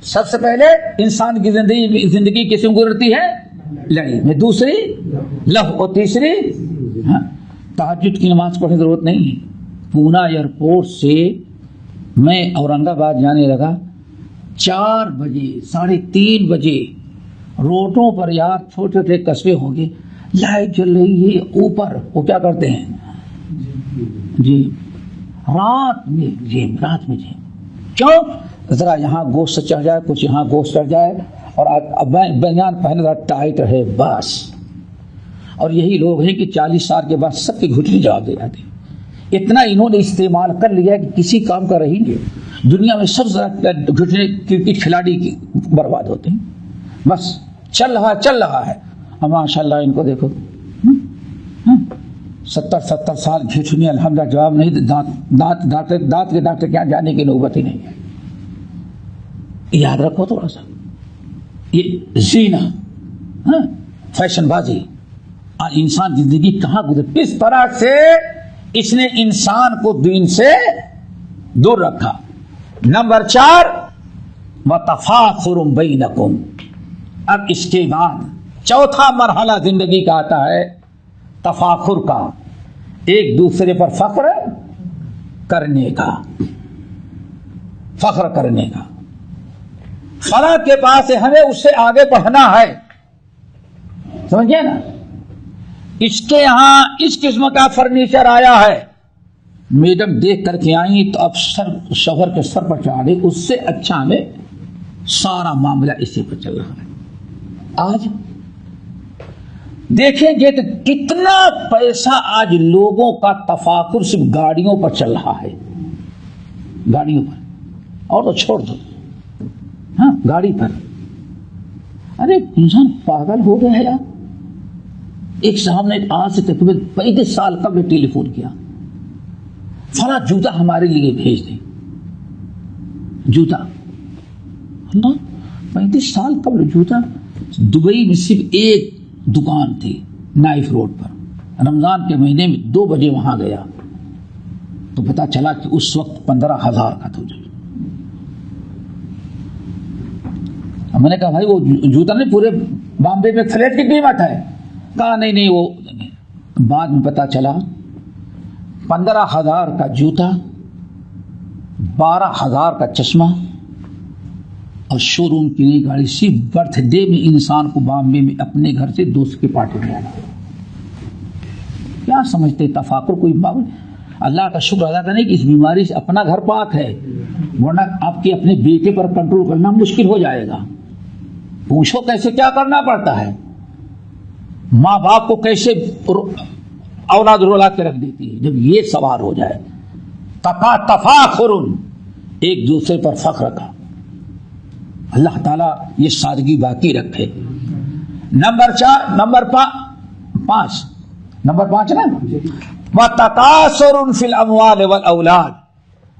H: سب سے پہلے انسان کی زندگی کس میں گزرتی ہے؟ لڑائی میں، دوسری لہو، اور تیسری تہجد کی نماز پڑھنے کی ضرورت نہیں ہے. پونا ایئرپورٹ سے میں اورنگ آباد جانے لگا 4 بجے 3:30 بجے روڈوں پر یار چھوٹے چھوٹے قصبے ہوں گے، لائٹ جل رہی ہے اوپر. وہ کیا کرتے ہیں جی رات میں کیوں؟ ذرا یہاں گوشت چڑھ جائے، کچھ یہاں گوشت چڑھ جائے، اور بنیان پہنے ذرا ٹائٹ رہے بس. اور یہی لوگ ہیں کہ 40 سال کے بعد سب کے گھٹنے جواب دے جاتے ہیں. اتنا انہوں نے استعمال کر لیا کہ کسی کام کا رہی نہیں. دنیا میں سب سے زیادہ گھٹنے کرکٹ کھلاڑی کی برباد ہوتے ہیں. بس چل رہا ہے. اور ماشاء اللہ ان کو دیکھو 70 سال گھٹنے الحمدللہ جواب نہیں. دانت کے ڈاکٹر کیا جانے کی نوبت ہی نہیں ہے. یاد رکھو تھوڑا سا یہ زینہ، فیشن بازی، اور انسان زندگی کہاں گزر، کس طرح سے اس نے انسان کو دین سے دور رکھا. نمبر 4 وتفاخر بینکم. اب اس کے بعد چوتھا مرحلہ زندگی کا آتا ہے تفاخر کا، ایک دوسرے پر فخر کرنے کا. فلاں کے پاس ہے، ہمیں اس سے آگے بڑھنا ہے. سمجھے نا؟ اس کے یہاں اس قسم کا فرنیچر آیا ہے، میڈم دیکھ کر کے آئی تو اب شوہر کے سر پر چڑھا دے، اس سے اچھا ہمیں سارا معاملہ اسی پر چل رہا ہے. آج دیکھیں گے تو کتنا پیسہ آج لوگوں کا تفاخر صرف گاڑیوں پر چل رہا ہے. گاڑیوں پر، اور تو چھوڑ دو، گاڑی پر. ارے انسان پاگل ہو گیا ہے یار. ایک صاحب نے آج سے تقریباً 35 سال قبل ٹیلی فون کیا، فلاں جوتا ہمارے لیے بھیج دیں. جوتا، اللہ 35 سال قبل جوتا. دبئی میں صرف ایک دکان تھی نائف روڈ پر. رمضان کے مہینے میں 2 بجے وہاں گیا تو پتا چلا کہ اس وقت 15,000 کا تھا. میں نے کہا بھائی وہ جوتا نہیں پورے بامبے میں فلیٹ کی قیمت ہے. کہا نہیں وہ. بعد میں پتا چلا 15,000 کا جوتا، 12,000 کا چشمہ، اور شو روم کی نئی گاڑی. صرف برتھ ڈے میں انسان کو بامبے میں اپنے گھر سے دوست کی پارٹی میں آنا. کیا سمجھتے تفاخر کوئی باب؟ اللہ کا شکر ادا کرنے کہ اس بیماری سے اپنا گھر پاک ہے، ورنہ آپ کے اپنے بیٹے پر کنٹرول کرنا مشکل ہو جائے گا. پوچھو کیسے کیا کرنا پڑتا ہے. ماں باپ کو کیسے اولاد رولا کے رکھ دیتی ہے جب یہ سوار ہو جائے. تفاخر، ایک دوسرے پر فخر کا. اللہ تعالیٰ یہ سادگی باقی رکھے. نمبر 5 نا، وتکاثر فی الاموال والاولاد.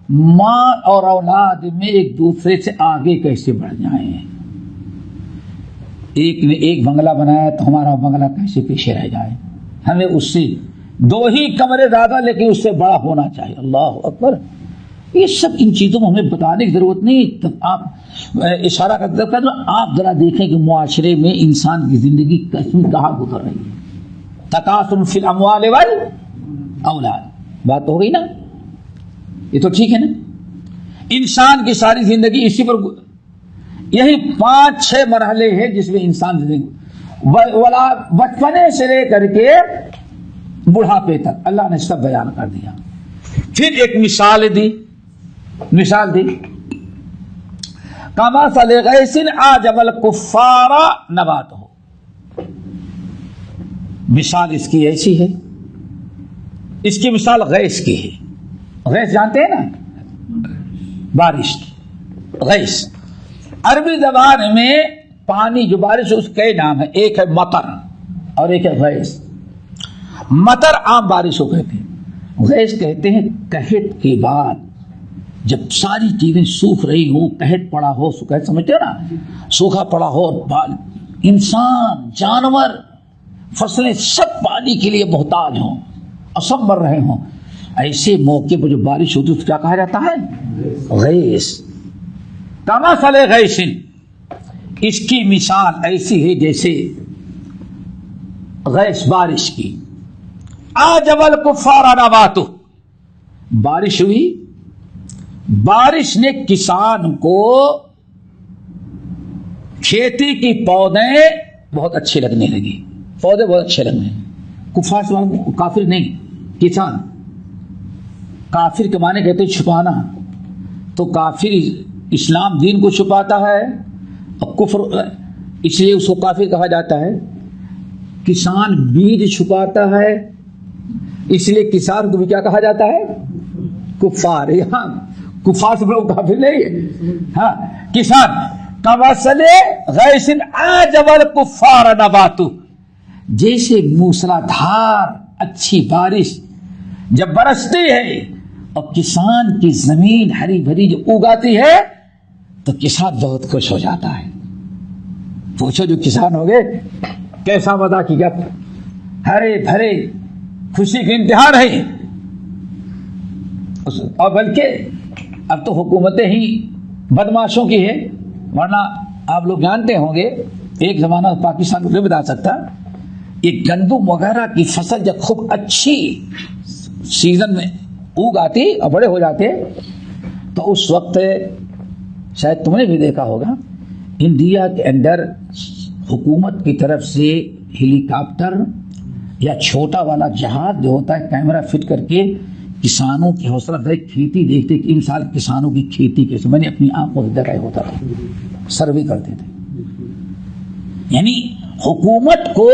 H: ماں اور اولاد میں ایک دوسرے سے آگے کیسے بڑھ جائیں. ایک نے ایک بنگلہ بنایا تو ہمارا بنگلہ کیسے پیچھے رہ جائے. ہمیں اس سے 2 ہی کمرے زیادہ لیکن اس سے بڑا ہونا چاہیے. اللہ اکبر. یہ سب ان چیزوں میں ہمیں بتانے کی ضرورت نہیں. آپ اشارہ کرتے ہیں، آپ ذرا دیکھیں کہ معاشرے میں انسان کی زندگی کہاں گزر رہی ہے. تکاثر فی الاموال والاولاد. بات ہو گئی نا؟ یہ تو ٹھیک ہے نا؟ انسان کی ساری زندگی اسی پر، یہی 5-6 مرحلے ہیں جس میں انسان زندگی بچپنے سے لے کر کے بڑھاپے تک اللہ نے سب بیان کر دیا. پھر ایک مثال دی کمثل غیث اعجب الکفار نباتہ. مثال اس کی ایسی ہے، اس کی مثال غیث کی ہے. غیث جانتے ہیں نا؟ بارش. غیث عربی زبان میں پانی جو بارش اس کے نام ہے. ایک ہے مطر اور ایک ہے غیث. مطر عام بارش کو کہتے ہیں، غیث کہتے ہیں قحط کے بعد جب ساری چیزیں سوکھ رہی ہوں، قحط پڑا ہو، قحط سمجھتے ہو نا، سوکھا پڑا ہو، انسان، جانور، فصلیں سب پانی کے لیے محتاج ہوں اور سب مر رہے ہوں، ایسے موقع پر جو بارش ہوتی ہے تو کیا کہا جاتا ہے؟ غیث. کمثل غیث، اس کی مثال ایسی ہے جیسے غیث بارش کی. اعجب الکفار نباتہ، بارش ہوئی، بارش نے کسان کو کھیتی کی پودے بہت اچھے لگنے لگی، پودے بہت اچھے لگنے. کفار سے کافر نہیں، کسان. کافر کے معنی کہتے ہیں چھپانا، تو کافر اسلام دین کو چھپاتا ہے اور کفر، اس لیے اس کو کافر کہا جاتا ہے. کسان بیج چھپاتا ہے، اس لیے کسان کو بھی کیا کہا جاتا ہے؟ کفار. یہاں کفار سے بڑا کافر نہیں ہے. ہاں، کسان. کمثل غیث اعجب الکفار نباتہ، جیسے موسلا دھار اچھی بارش جب برستی ہے اور کسان کی زمین ہری بھری جو اگاتی ہے تو کسان بہت خوش ہو جاتا ہے. پوچھو جو کسان ہو گئے کیسا مزہ کیا، ہرے بھرے، خوشی کے انتہا نہیں. اور بلکہ اب تو حکومتیں ہی بدماشوں کی ہے، ورنہ آپ لوگ جانتے ہوں گے ایک زمانہ پاکستان کو نہیں بتا سکتا، یہ گندم وغیرہ کی فصل جب خوب اچھی سیزن میں اگ آتی اور بڑے ہو جاتے تو اس وقت شاید تم نے بھی دیکھا ہوگا انڈیا کے اندر حکومت کی طرف سے ہیلی کاپٹر یا چھوٹا والا جہاز جو ہوتا ہے کیمرہ فٹ کر کے کسانوں کی حوصلہ افزائی، کھیتی دیکھتے کہ ان سال کسانوں کی کھیتی کیسے. میں نے اپنی آنکھوں سے دیکھا ہوتا تھا، سروے کرتے تھے. یعنی حکومت کو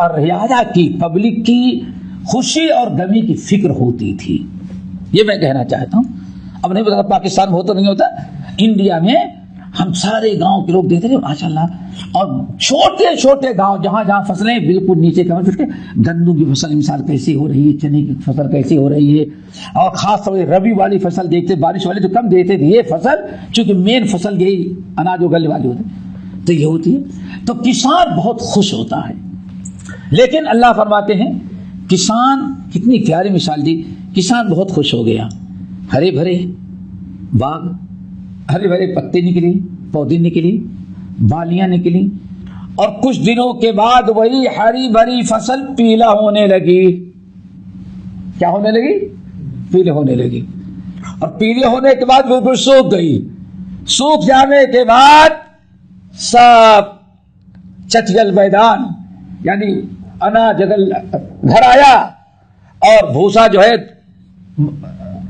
H: رعایا کی، پبلک کی خوشی اور غمی کی فکر ہوتی تھی. یہ میں کہنا چاہتا ہوں. اب نہیں پتا پاکستان میں ہوتا نہیں ہوتا، انڈیا میں ہم سارے گاؤں کے لوگ دیکھتے تھے ماشاء اللہ. اور چھوٹے چھوٹے گاؤں جہاں جہاں فصلیں بالکل نیچے کم چھوٹے، گندم کی فصل مثال کیسی ہو رہی ہے، چنے کی فصل کیسی ہو رہی ہے، اور خاص طور سے ربی والی فصل دیکھتے، بارش والے جو کم دیتے تھے، یہ فصل چونکہ مین فصل یہی اناج اگلنے والی ہوتی تو یہ ہوتی ہے، تو کسان بہت خوش ہوتا ہے. لیکن اللہ فرماتے ہیں کسان، کتنی پیاری مثال دی، کسان بہت خوش ہو گیا، ہرے بھرے باغ، ہرے بھرے پتے نکلی، پودے نکلی، بالیاں نکلی، اور کچھ دنوں کے بعد وہی ہری بھری فصل پیلا ہونے لگی. کیا ہونے لگی؟ پیلے ہونے لگی. اور پیلے ہونے کے بعد بالکل سوکھ گئی. سوکھ جانے کے بعد سب چچگل میدان، یعنی اناج گھر آیا اور بھوسا جو ہے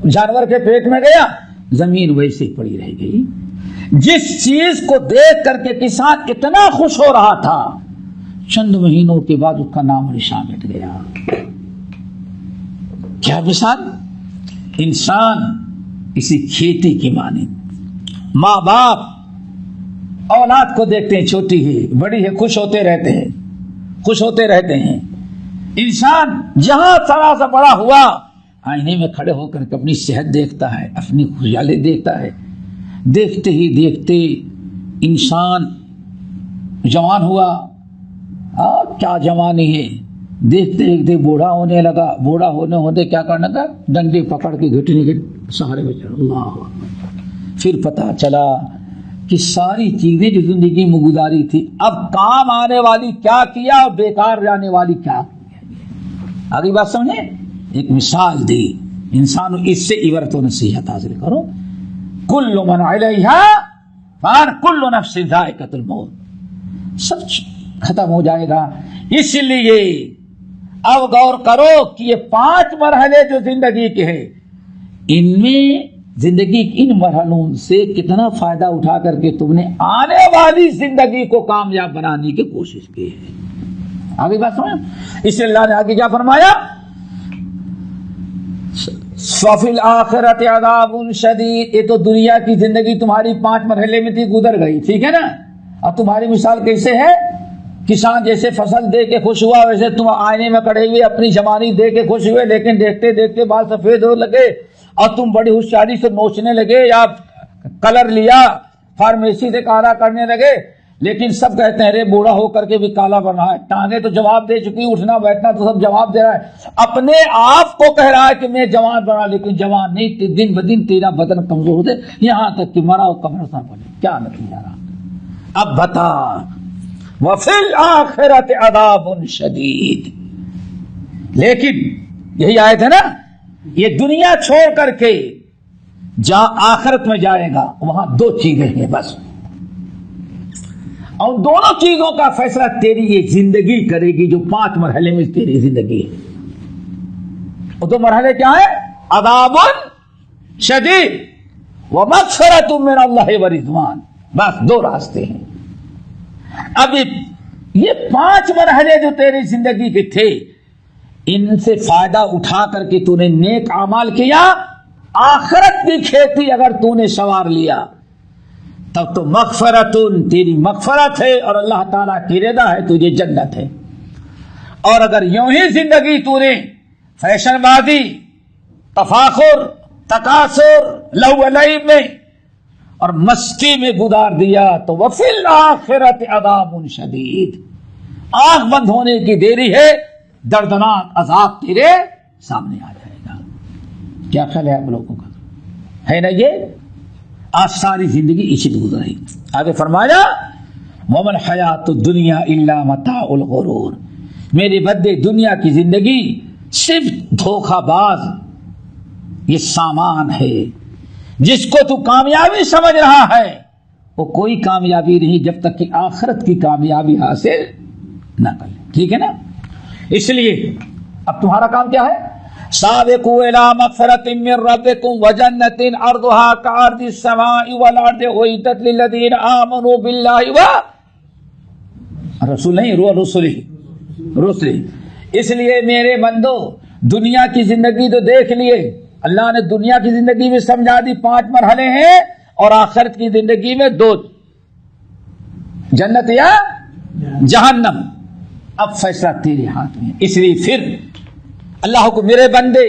H: جانور کے پیٹ میں گیا، زمین ویسے پڑی رہ گئی. جس چیز کو دیکھ کر کے کسان اتنا خوش ہو رہا تھا، چند مہینوں کے بعد اس کا نام نشان مٹ گیا. کیا مثال؟ انسان اسی کھیتی کی مانند، ماں باپ اولاد کو دیکھتے ہیں، چھوٹی ہے بڑی ہے، خوش ہوتے رہتے ہیں، خوش ہوتے رہتے ہیں. انسان جہاں سرا سا بڑا ہوا آئینے میں کھڑے ہو کر اپنی صحت دیکھتا ہے، اپنی خوشحالی دیکھتا ہے. دیکھتے ہی دیکھتے انسان جوان ہوا، کیا جوانی ہے، دیکھتے دیکھتے بوڑھا ہونے لگا. بوڑھا ہونے کیا کرنے کا؟ ڈنڈے پکڑ کے گھٹنے کے سہارے میں چڑھ. اللہ، پھر پتا چلا کہ ساری چیزیں جو زندگی میں گزاری تھی اب کام آنے والی کیا کیا اور بیکار جانے والی کیا کیا. آگے بات سمجھیں؟ ایک مثال دی. انسان اس سے عبرت و نصیحت حاصل کرو. کل من علیہا فان، کل نفس ذائقۃ الموت، سب ختم ہو جائے گا. اس لیے اب غور کرو کہ یہ 5 مرحلے جو زندگی کے ہیں، ان میں زندگی ان مرحلوں سے کتنا فائدہ اٹھا کر کے تم نے آنے والی زندگی کو کامیاب بنانے کی کوشش کی ہے. آگے بات سمجھ. اس لیے اللہ نے آگے کیا فرمایا؟ فِي الْآخِرَةِ عَذَابٌ شَدِيدٌ. یہ تو دنیا کی زندگی تمہاری 5 مرحلے میں تھی، گزر گئی، ٹھیک ہے نا. اور تمہاری مثال کیسے ہے کسان جیسے فصل دے کے خوش ہوا ویسے تم آئینے میں کھڑے ہوئے اپنی جوانی دے کے خوش ہوئے، لیکن دیکھتے دیکھتے بال سفید ہو لگے اور تم بڑی ہوشیاری سے نوچنے لگے یا کلر لیا فارمیسی سے کالا کرنے لگے، لیکن سب کہتے ہیں رے بوڑھا ہو کر کے بھی کالا بنا ہے، ٹانگیں تو جواب دے چکی، اٹھنا بیٹھنا تو سب جواب دے رہا ہے، اپنے آپ کو کہہ رہا ہے کہ میں جوان بنا، لیکن جوان نہیں، دن بدن تیرا بدن کمزور ہوتے یہاں تک کہ مرا قبرستان پڑے، کیا نتیجہ رہا؟ اب بتا وفی الآخرۃ عذاب شدید، لیکن یہی آیت ہے نا، یہ دنیا چھوڑ کر کے جہاں آخرت میں جائے گا وہاں دو چیزیں ہیں بس، اور دونوں چیزوں کا فیصلہ تیری یہ زندگی کرے گی جو 5 مرحلے میں تیری زندگی ہے۔ وہ دو مرحلے کیا ہیں؟ عذاب شدید ومغفرۃ من اللہ ورضوان، بس دو راستے ہیں۔ اب یہ 5 مرحلے جو تیری زندگی کے تھے ان سے فائدہ اٹھا کر کے تو نے نیک اعمال کیا، آخرت کی کھیتی اگر تو نے سوار لیا تب تو مغفرت، تیری مغفرت ہے اور اللہ تعالیٰ کی رضا ہے، تجھے جنت ہے۔ اور اگر یوں ہی زندگی تو نے فیشن بازی، تفاخر، تکاثر، لہو و لعب میں اور مستی میں گزار دیا تو وفی الآخرۃ عذاب شدید، آنکھ بند ہونے کی دیری ہے، دردناک عذاب تیرے سامنے آ جائے گا۔ کیا خیال ہے آپ لوگوں کا؟ ہے نا یہ؟ آج ساری زندگی اسی میں گزری۔ آگے فرمایا وَمَا الْحَيَاةُ الدُّنْيَا إِلَّا مَتَاعُ الْغُرُورِ، میرے بندے دنیا کی زندگی صرف دھوکہ باز یہ سامان ہے، جس کو تو کامیابی سمجھ رہا ہے وہ کوئی کامیابی نہیں جب تک کہ آخرت کی کامیابی حاصل نہ کر لے، ٹھیک ہے نا؟ اس لیے اب تمہارا کام کیا ہے؟ سابقوا الی مغفرۃ من ربکم وجنۃ عرضها کعرض السماء والارض اعدت للذین آمنوا باللہ رسول نہیں رسول، اس لیے میرے بندو دنیا کی زندگی تو دیکھ لیے، اللہ نے دنیا کی زندگی میں سمجھا دی 5 مرحلے ہیں اور آخرت کی زندگی میں 2، جنت یا جہنم۔ اب فیصلہ تیرے ہاتھ میں، اس لیے پھر اللہ کو میرے بندے،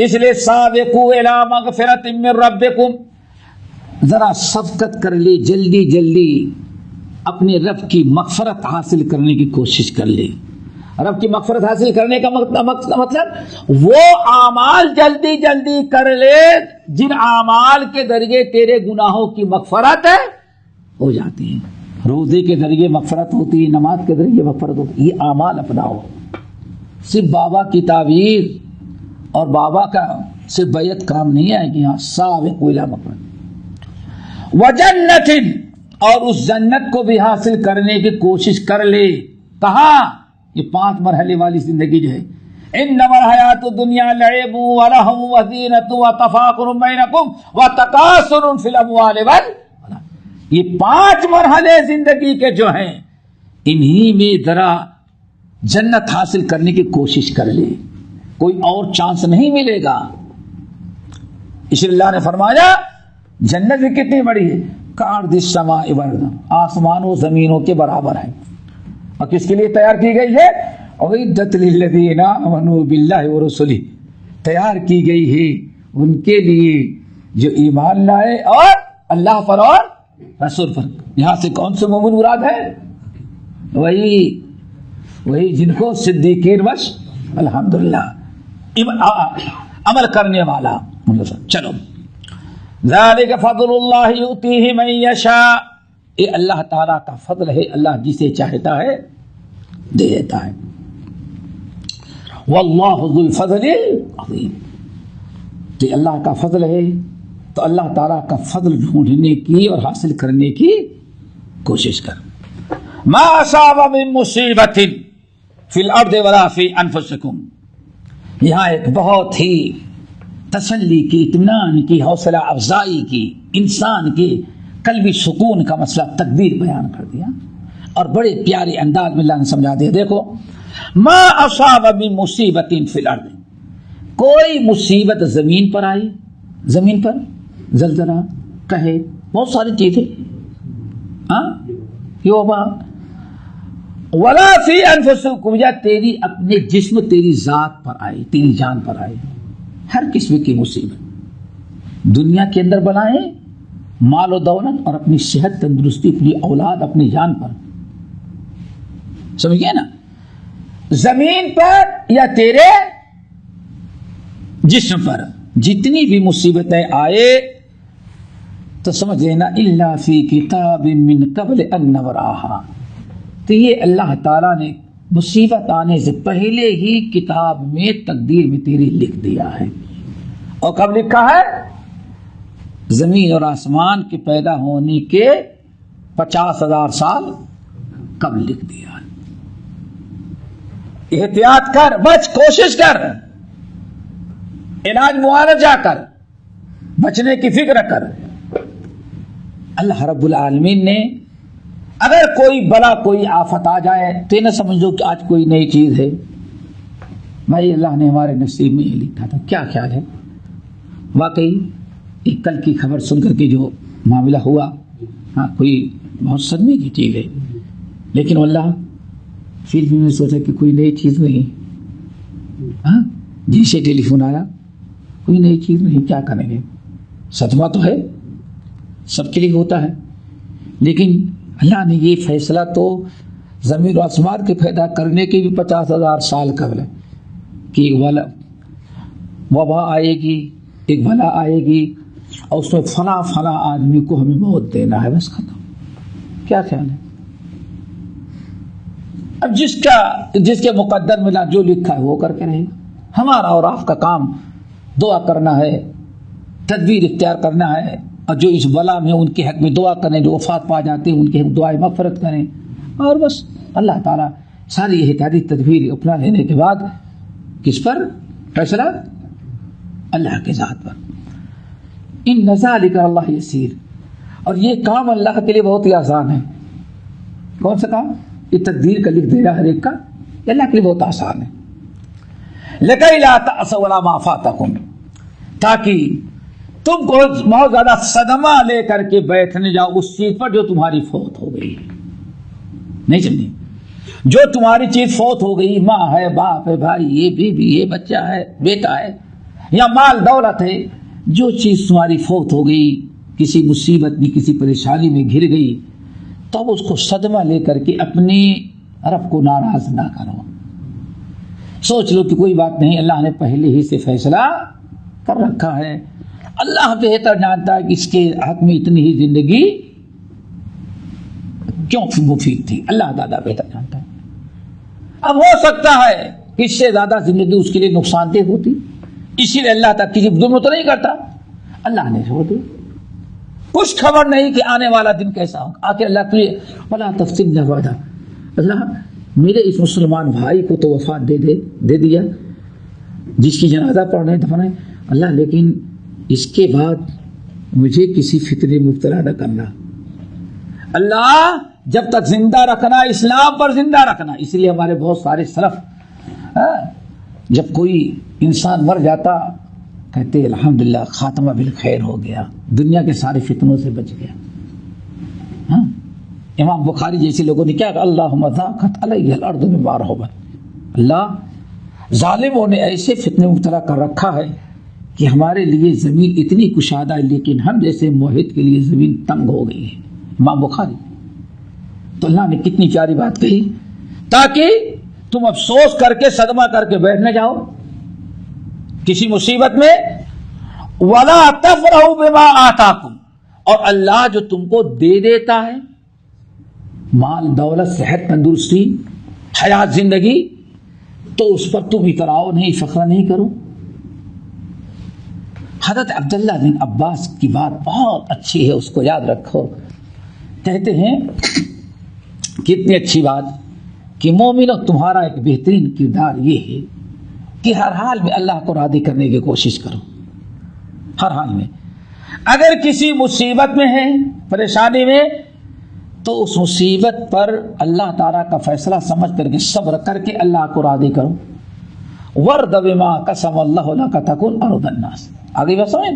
H: اس لیے سابقوا الی مغفرۃ من ربکم، ذرا سبقت کر لے، جلدی جلدی اپنے رب کی مغفرت حاصل کرنے کی کوشش کر لے۔ رب کی مغفرت حاصل کرنے کا مطلب وہ اعمال جلدی جلدی کر لے جن اعمال کے ذریعے تیرے گناہوں کی مغفرت ہو جاتی ہے۔ روزے کے ذریعے مغفرت ہوتی ہے، نماز کے ذریعے مغفرت ہوتی ہے، یہ اعمال اپناؤ۔ صرف بابا کی تعویذ اور بابا کا صرف بیعت کام نہیں آئے گی، ہاں سابقوا الی مغفرۃ وجنۃ، اور اس جنت کو بھی حاصل کرنے کی کوشش کر لے۔ کہاں؟ یہ 5 مرحلے والی زندگی جو ہے، انما الحیاۃ الدنیا لعب ولہو وزینۃ وتفاخر بینکم وتکاثر فی الاموال والأولاد، یہ 5 مرحلے زندگی کے جو ہیں انہی میں ذرا جنت حاصل کرنے کی کوشش کر لے، کوئی اور چانس نہیں ملے گا۔ اس لیے اللہ نے فرمایا جنت بھی کتنی بڑی ہے، کعرض السماء والارض، آسمان و زمینوں کے برابر ہے، اور کس کے لیے تیار کی گئی ہے؟ اعدت للذین آمنوا باللہ ورسلہ، تیار کی گئی ہے ان کے لیے جو ایمان لائے اور اللہ پر اور رسول پر۔ یہاں سے کون سے مومن مراد ہے؟ وہی جن کو صدیقین وش الحمدللہ عمل کرنے والا۔ چلو ذالک فضل اللہ یؤتیہ من یشاء، یہ اللہ تعالیٰ کا فضل ہے، اللہ جسے چاہتا ہے دے دیتا ہے۔ واللہ ذو الفضل العظیم، کہ اللہ کا فضل ہے تو اللہ تعالیٰ کا فضل ڈھونڈنے کی اور حاصل کرنے کی کوشش کر۔ ما اصاب من مصیبت فی الارض ولا فی انفسکم، یہاں ایک بہت ہی تسلی کی، اطمینان کی، حوصلہ افزائی کی، انسان کے قلبی سکون کا مسئلہ تقدیر بیان کر دیا اور بڑے پیارے انداز میں اللہ نے سمجھا دیا۔ دیکھو ما اصاب من مصیبت فی الارض، کوئی مصیبت زمین پر آئی، زمین پر زلزلہ، قحط، بہت ساری چیزیں، یہ وبا، ولا فی انفسکم، یا تیری اپنے جسم، تیری ذات پر آئے، تیری جان پر آئے، ہر قسم کی مصیبت دنیا کے اندر بلائیں، مال و دولت اور اپنی صحت تندرستی، اپنی اولاد، اپنی جان پر، سمجھ گئے نا؟ زمین پر یا تیرے جسم پر جتنی بھی مصیبتیں آئے تو سمجھ لینا الا فی کتاب من قبل ان نبرأھا، تو یہ اللہ تعالیٰ نے مصیبت آنے سے پہلے ہی کتاب میں، تقدیر میں تیری لکھ دیا ہے۔ اور کب لکھا ہے؟ زمین اور آسمان کے پیدا ہونے کے 50,000 سال قبل لکھ دیا ہے۔ احتیاط کر، بچ، کوشش کر، علاج معالجہ کر، بچنے کی فکر کر۔ اللہ رب العالمین نے اگر کوئی بلا، کوئی آفت آ جائے تو یہ نہ سمجھو کہ آج کوئی نئی چیز ہے، بھائی اللہ نے ہمارے نصیب میں یہ لکھا تھا۔ کیا خیال ہے؟ واقعی ایک کل کی خبر سن کر کے جو معاملہ ہوا، ہاں کوئی بہت صدمے کی چیز ہے، لیکن واللہ پھر بھی میں سوچا کہ کوئی نئی چیز نہیں، ہاں جیسے ٹیلی فون آیا، کوئی نئی چیز نہیں، کیا کریں گے؟ صدمہ تو ہے، سب کے لیے ہوتا ہے، لیکن اللہ نے یہ فیصلہ تو زمین و آسمان کے پیدا کرنے کے بھی 50,000 سال قبل ہے کہ وبا آئے گی، ایک بلا آئے گی، اور اس میں فلاں فلاں آدمی کو ہمیں موت دینا ہے، بس ختم۔ کیا خیال ہے؟ اب جس کے مقدر میں جو لکھا ہے وہ کر کے رہے گا۔ ہمارا اور آپ کا کام دعا کرنا ہے، تدبیر اختیار کرنا ہے، اور جو اس بلا میں ان کے حق میں دعا کریں، جو وفات پا جاتے ہیں ان کے حق دعائیں مغفرت کریں، اور بس اللہ تعالیٰ ساری احتیاطی تدبیر اپنا لینے کے بعد کس پر فیصلہ؟ اللہ کے ذات پر۔ ان ذالک اللہ یسیر، اور یہ کام اللہ کے لیے بہت ہی آسان ہے۔ کون سا کام؟ یہ تقدیر کا لکھ دینا ہر ایک کا، یہ اللہ کے لیے بہت آسان ہے۔ لکی لا تأسوا علی ما فاتکم، تاکہ تم کو بہت زیادہ صدمہ لے کر کے بیٹھنے جاؤ اس چیز پر جو تمہاری فوت ہو گئی۔ نہیں سمجھے؟ جو تمہاری چیز فوت ہو گئی، ماں ہے، باپ ہے، بھائی، یہ بیوی، یہ بچہ ہے، بیٹا ہے، یا مال دولت ہے، جو چیز تمہاری فوت ہو گئی، کسی مصیبت میں، کسی پریشانی میں گر گئی، تب اس کو صدمہ لے کر کے اپنے رب کو ناراض نہ کرو۔ سوچ لو کہ کوئی بات نہیں، اللہ نے پہلے ہی سے فیصلہ کر رکھا ہے، اللہ بہتر جانتا ہے کہ اس کے حق میں اتنی ہی زندگی کیوں مفید تھی، اللہ تعالیٰ بہتر جانتا ہے۔ اب ہو سکتا ہے کہ اس سے زیادہ زندگی اس کے لیے نقصان دہ ہوتی، اسی لیے اللہ تک کسی ظلم تو نہیں کرتا، اللہ نے چھوڑ دیا، کچھ خبر نہیں کہ آنے والا دن کیسا ہوگا۔ آخر اللہ تجھے بلا تفصیل نہ وعدہ، اللہ میرے اس مسلمان بھائی کو تو وفات دے دیا، جس کی جنازہ پڑھنے دفنے، اللہ لیکن اس کے بعد مجھے کسی فتنے مبتلا نہ کرنا، اللہ جب تک زندہ رکھنا، اسلام پر زندہ رکھنا۔ اس لیے ہمارے بہت سارے سلف جب کوئی انسان مر جاتا کہتے الحمدللہ خاتمہ بالخیر ہو گیا، دنیا کے سارے فتنوں سے بچ گیا۔ امام بخاری جیسے لوگوں نے کیا کہا، اللہم ذاقت علیہ الارض بما رحبت، اللہ ظالموں نے ایسے فتنے مبتلا کر رکھا ہے کہ ہمارے لیے زمین اتنی کشادہ ہے، لیکن ہم جیسے موحد کے لیے زمین تنگ ہو گئی ہے۔ امام بخاری۔ تو اللہ نے کتنی پیاری بات کہی، تاکہ تم افسوس کر کے، صدمہ کر کے بیٹھ نہ جاؤ کسی مصیبت میں۔ وَلَا تَفْرَحُوا بِمَا آتَاكُمْ، اور اللہ جو تم کو دے دیتا ہے مال دولت، صحت تندرستی، حیات زندگی، تو اس پر تم اتراؤ نہیں، فخر نہیں کرو۔ حضرت عبداللہ بن عباس کی بات بہت اچھی ہے، اس کو یاد رکھو۔ کہتے ہیں کتنی اچھی بات کہ مومنو تمہارا ایک بہترین کردار یہ ہے کہ ہر حال میں اللہ کو راضی کرنے کی کوشش کرو، ہر حال میں۔ اگر کسی مصیبت میں ہے، پریشانی میں، تو اس مصیبت پر اللہ تعالیٰ کا فیصلہ سمجھ کر کے صبر کر کے اللہ کو راضی کرو۔ وَرْضَ بِمَا قَسَمَ اللَّهُ لَكَ تَكُنْ أَرْضَ النَّاسِ۔ آگے بات سمجھ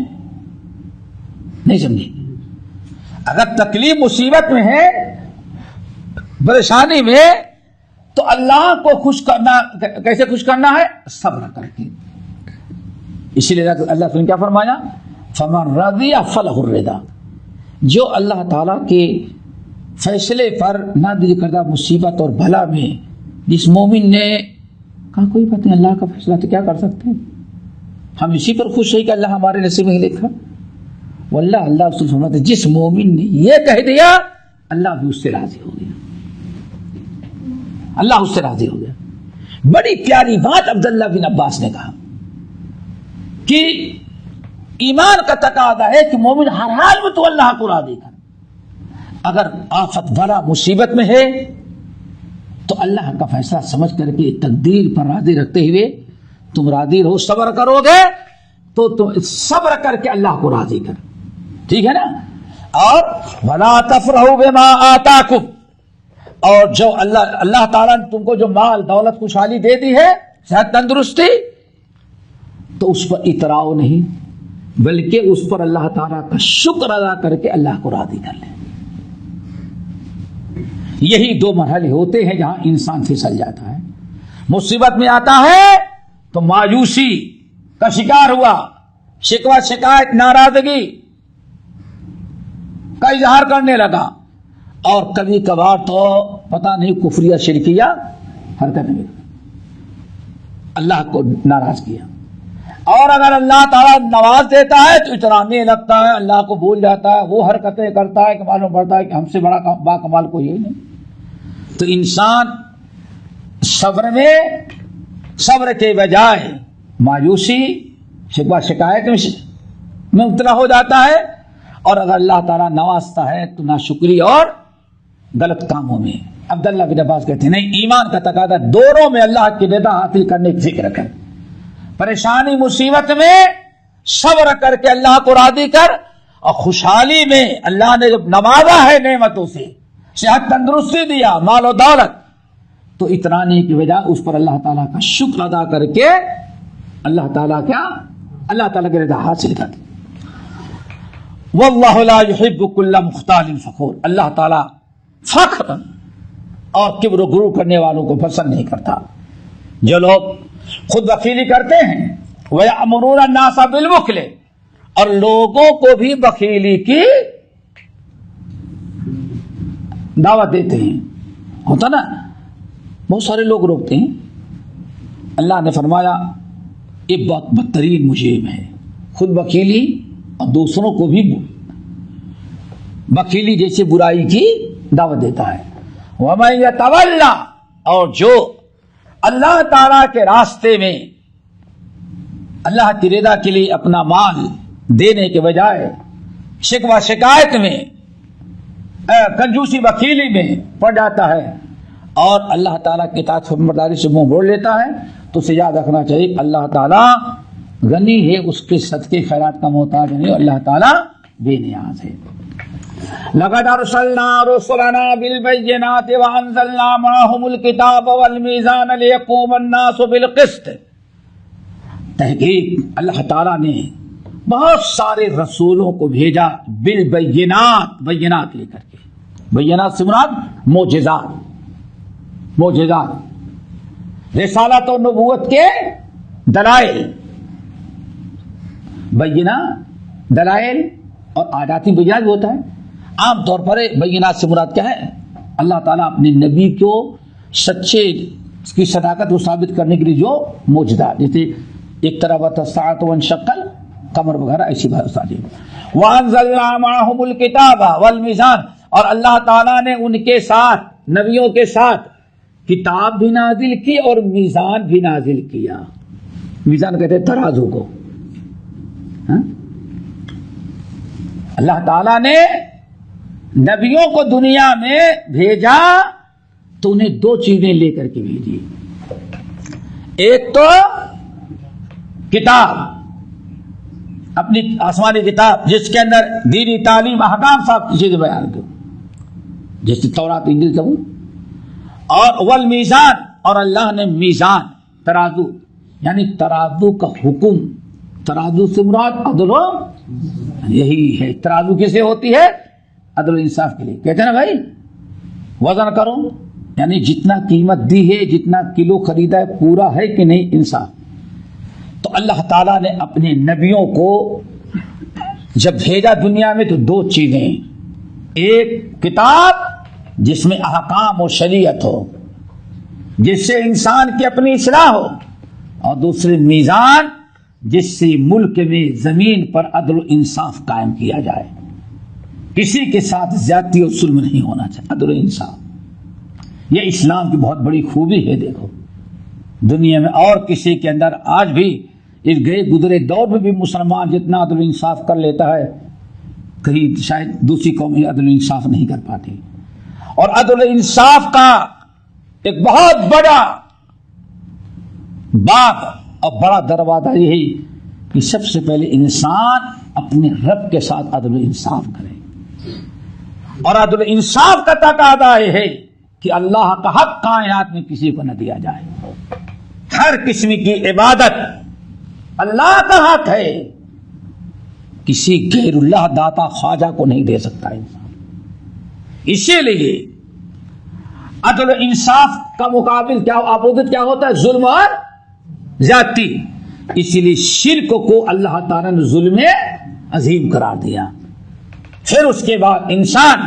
H: نہیں سمجھے؟ اگر تکلیف مصیبت میں ہے، پریشانی میں، تو اللہ کو خوش کرنا کیسے خوش کرنا ہے؟ صبر کر کے. اسی لیے اللہ نے کیا فرمایا؟ فمن رضی فلہ الرضا. جو اللہ تعالیٰ کے فیصلے پر نہ دل کردہ مصیبت اور بلا میں جس مومن نے کہا کوئی بات نہیں اللہ کا فیصلہ تو کیا کر سکتے ہیں, ہم اسی پر خوش ہے کہ اللہ ہمارے نصیب میں ہی لکھا. واللہ اللہ رسول فرماتے جس مومن نے یہ کہہ دیا اللہ بھی اس سے راضی ہو گیا, اللہ اس سے راضی ہو گیا. بڑی پیاری بات عبداللہ بن عباس نے کہا کہ ایمان کا تقاضا ہے کہ مومن ہر حال میں تو اللہ کو راضی کر. اگر آفت بلا مصیبت میں ہے تو اللہ کا فیصلہ سمجھ کر کے تقدیر پر راضی رکھتے ہوئے تم راضی رہو, صبر کرو گے تو تم صبر کر کے اللہ کو راضی کر. ٹھیک ہے نا. اور وَلَا تَفْرَحُوا بِمَا آتَاكُمْ, اور جو اللہ تعالیٰ نے تم کو جو مال دولت خوشحالی دے دی ہے, صحت تندرستی, تو اس پر اتراؤ نہیں بلکہ اس پر اللہ تعالیٰ کا شکر ادا کر کے اللہ کو راضی کر لیں. یہی دو مرحلے ہوتے ہیں جہاں انسان پھسل جاتا ہے. مصیبت میں آتا ہے تو مایوسی کا شکار ہوا, شکوہ شکایت ناراضگی کا اظہار کرنے لگا, اور کبھی کبھار تو پتہ نہیں کفریہ شرکیہ حرکت میں اللہ کو ناراض کیا. اور اگر اللہ تعالیٰ نواز دیتا ہے تو اترانے لگتا ہے, اللہ کو بھول جاتا ہے, وہ حرکتیں کرتا ہے کہ معلوم پڑتا ہے کہ ہم سے بڑا با کمال کوئی ہے نہیں. تو انسان صبر کے بجائے مایوسی شکوہ شکایت میں مبتلا ہو جاتا ہے, اور اگر اللہ تعالیٰ نوازتا ہے تو ناشکری اور غلط کاموں میں. عبداللہ بن عباس کہتے ہیں نہیں, ایمان کا تقاضا دونوں میں اللہ کی رضا حاصل کرنے کی فکر کر. پریشانی مصیبت میں صبر کر کے اللہ کو راضی کر, اور خوشحالی میں اللہ نے جب نوازا ہے نعمتوں سے, صحت تندرستی دیا, مال و دولت, تو اترانے کی وجہ اس پر اللہ تعالیٰ کا شکر ادا کر کے اللہ تعالیٰ کی رضا حاصل کر. واللہ لا يحب كل مختال فخور, اللہ تعالیٰ فخر اور کبر و غرور کرنے والوں کو پسند نہیں کرتا. جو لوگ خود بخیلی کرتے ہیں وَيَأْمُرُونَ النَّاسَ بِالْبُخْلِ, اور لوگوں کو بھی بخیلی کی دعوت دیتے ہیں. ہوتا نا, بہت سارے لوگ روکتے ہیں. اللہ نے فرمایا یہ بہت بدترین مجرم ہے, خود بخیلی اور دوسروں کو بھی بخیلی جیسے برائی کی دعوت دیتا ہے. وَمَن يَتَوَلَّ, اور جو اللہ تعالیٰ کے راستے میں اللہ کی رضا کے لیے اپنا مال دینے کے بجائے شکوہ شکایت میں کنجوسی بخیلی میں پڑ جاتا ہے اور اللہ تعالیٰ کی اطاعت فرمانبرداری سے منہ موڑ لیتا ہے, تو اسے یاد رکھنا چاہیے اللہ تعالیٰ غنی ہے, اس کے صدقے خیرات کا محتاج نہیں, اور اللہ تعالیٰ بے نیاز ہے. لقد ارسلنا رسلنا بالبينات وانزلنا معهم الكتاب والميزان ليقوم الناس بالقسط. تحقیق اللہ تعالیٰ نے بہت سارے رسولوں کو بھیجا بالبینات, بینات لے کر کے. بینات سے مراد معجزات, رسالت و نبوت کے دلائل. بینہ دلائل اور آیاتی بینات بھی ہوتا ہے. عام طور پر بینات سے مراد کیا ہے؟ اللہ تعالیٰ اپنے نبی کو سچے کی صداقت کو ثابت کرنے کے لیے جو معجزات, جیسے ایک طرح الساعۃ وانشق القمر وغیرہ, ایسی بات ساری. وانزلنا معهم الکتاب والمیزان, اور اللہ تعالیٰ نے ان کے ساتھ نبیوں کے ساتھ کتاب بھی نازل کی اور میزان بھی نازل کیا. میزان کہتے ہیں ترازو کو. اللہ تعالیٰ نے نبیوں کو دنیا میں بھیجا تو انہیں دو چیزیں لے کر کے بھیجی. ایک تو کتاب, اپنی آسمانی کتاب جس کے اندر دینی تعلیم احکام سب چیزیں بیان کی, جیسے تورات انجیل زبور. اور والمیزان, اور اللہ نے میزان ترازو, یعنی ترازو کا حکم. ترازو سے مراد عدل یہی ہے. ترازو کیسے ہوتی ہے؟ عدل و انصاف کے لیے. کہتے ہیں نا بھائی وزن کرو یعنی جتنا قیمت دی ہے، جتنا کلو خریدا ہے، پورا ہے کہ نہیں انصاف؟ تو اللہ تعالیٰ نے اپنے نبیوں کو جب بھیجا دنیا میں تو دو چیزیں، ایک کتاب جس میں احکام و شریعت ہو، جس سے انسان کی اپنی اصلاح ہو، اور دوسرے میزان جس سے ملک میں زمین پر عدل و انصاف قائم کیا جائے، کسی کے ساتھ زیادتی اور ظلم نہیں ہونا چاہیے، عدل و انصاف۔ یہ اسلام کی بہت بڑی خوبی ہے۔ دیکھو دنیا میں اور کسی کے اندر آج بھی اس گئے گزرے دور میں بھی مسلمان جتنا عدل و انصاف کر لیتا ہے، کہیں شاید دوسری قومیں عدل و انصاف نہیں کر پاتی۔ اور عدل و انصاف کا ایک بہت بڑا باب اور بڑا دروازہ یہی کہ سب سے پہلے انسان اپنے رب کے ساتھ عدل و انصاف کرے، اور عدل و انصاف کا تقاضا یہ ہے کہ اللہ کا حق کائنات میں کسی کو نہ دیا جائے۔ ہر قسم کی عبادت اللہ کا حق ہے، کسی غیر اللہ داتا خواجہ کو نہیں دے سکتا انسان۔ اسی لیے عدل و انصاف کا مقابل کیا اپوزٹ کیا ہوتا ہے؟ ظلم اور زیادتی۔ اسی لیے شرک کو اللہ تعالیٰ نے ظلم عظیم قرار دیا۔ پھر اس کے بعد انسان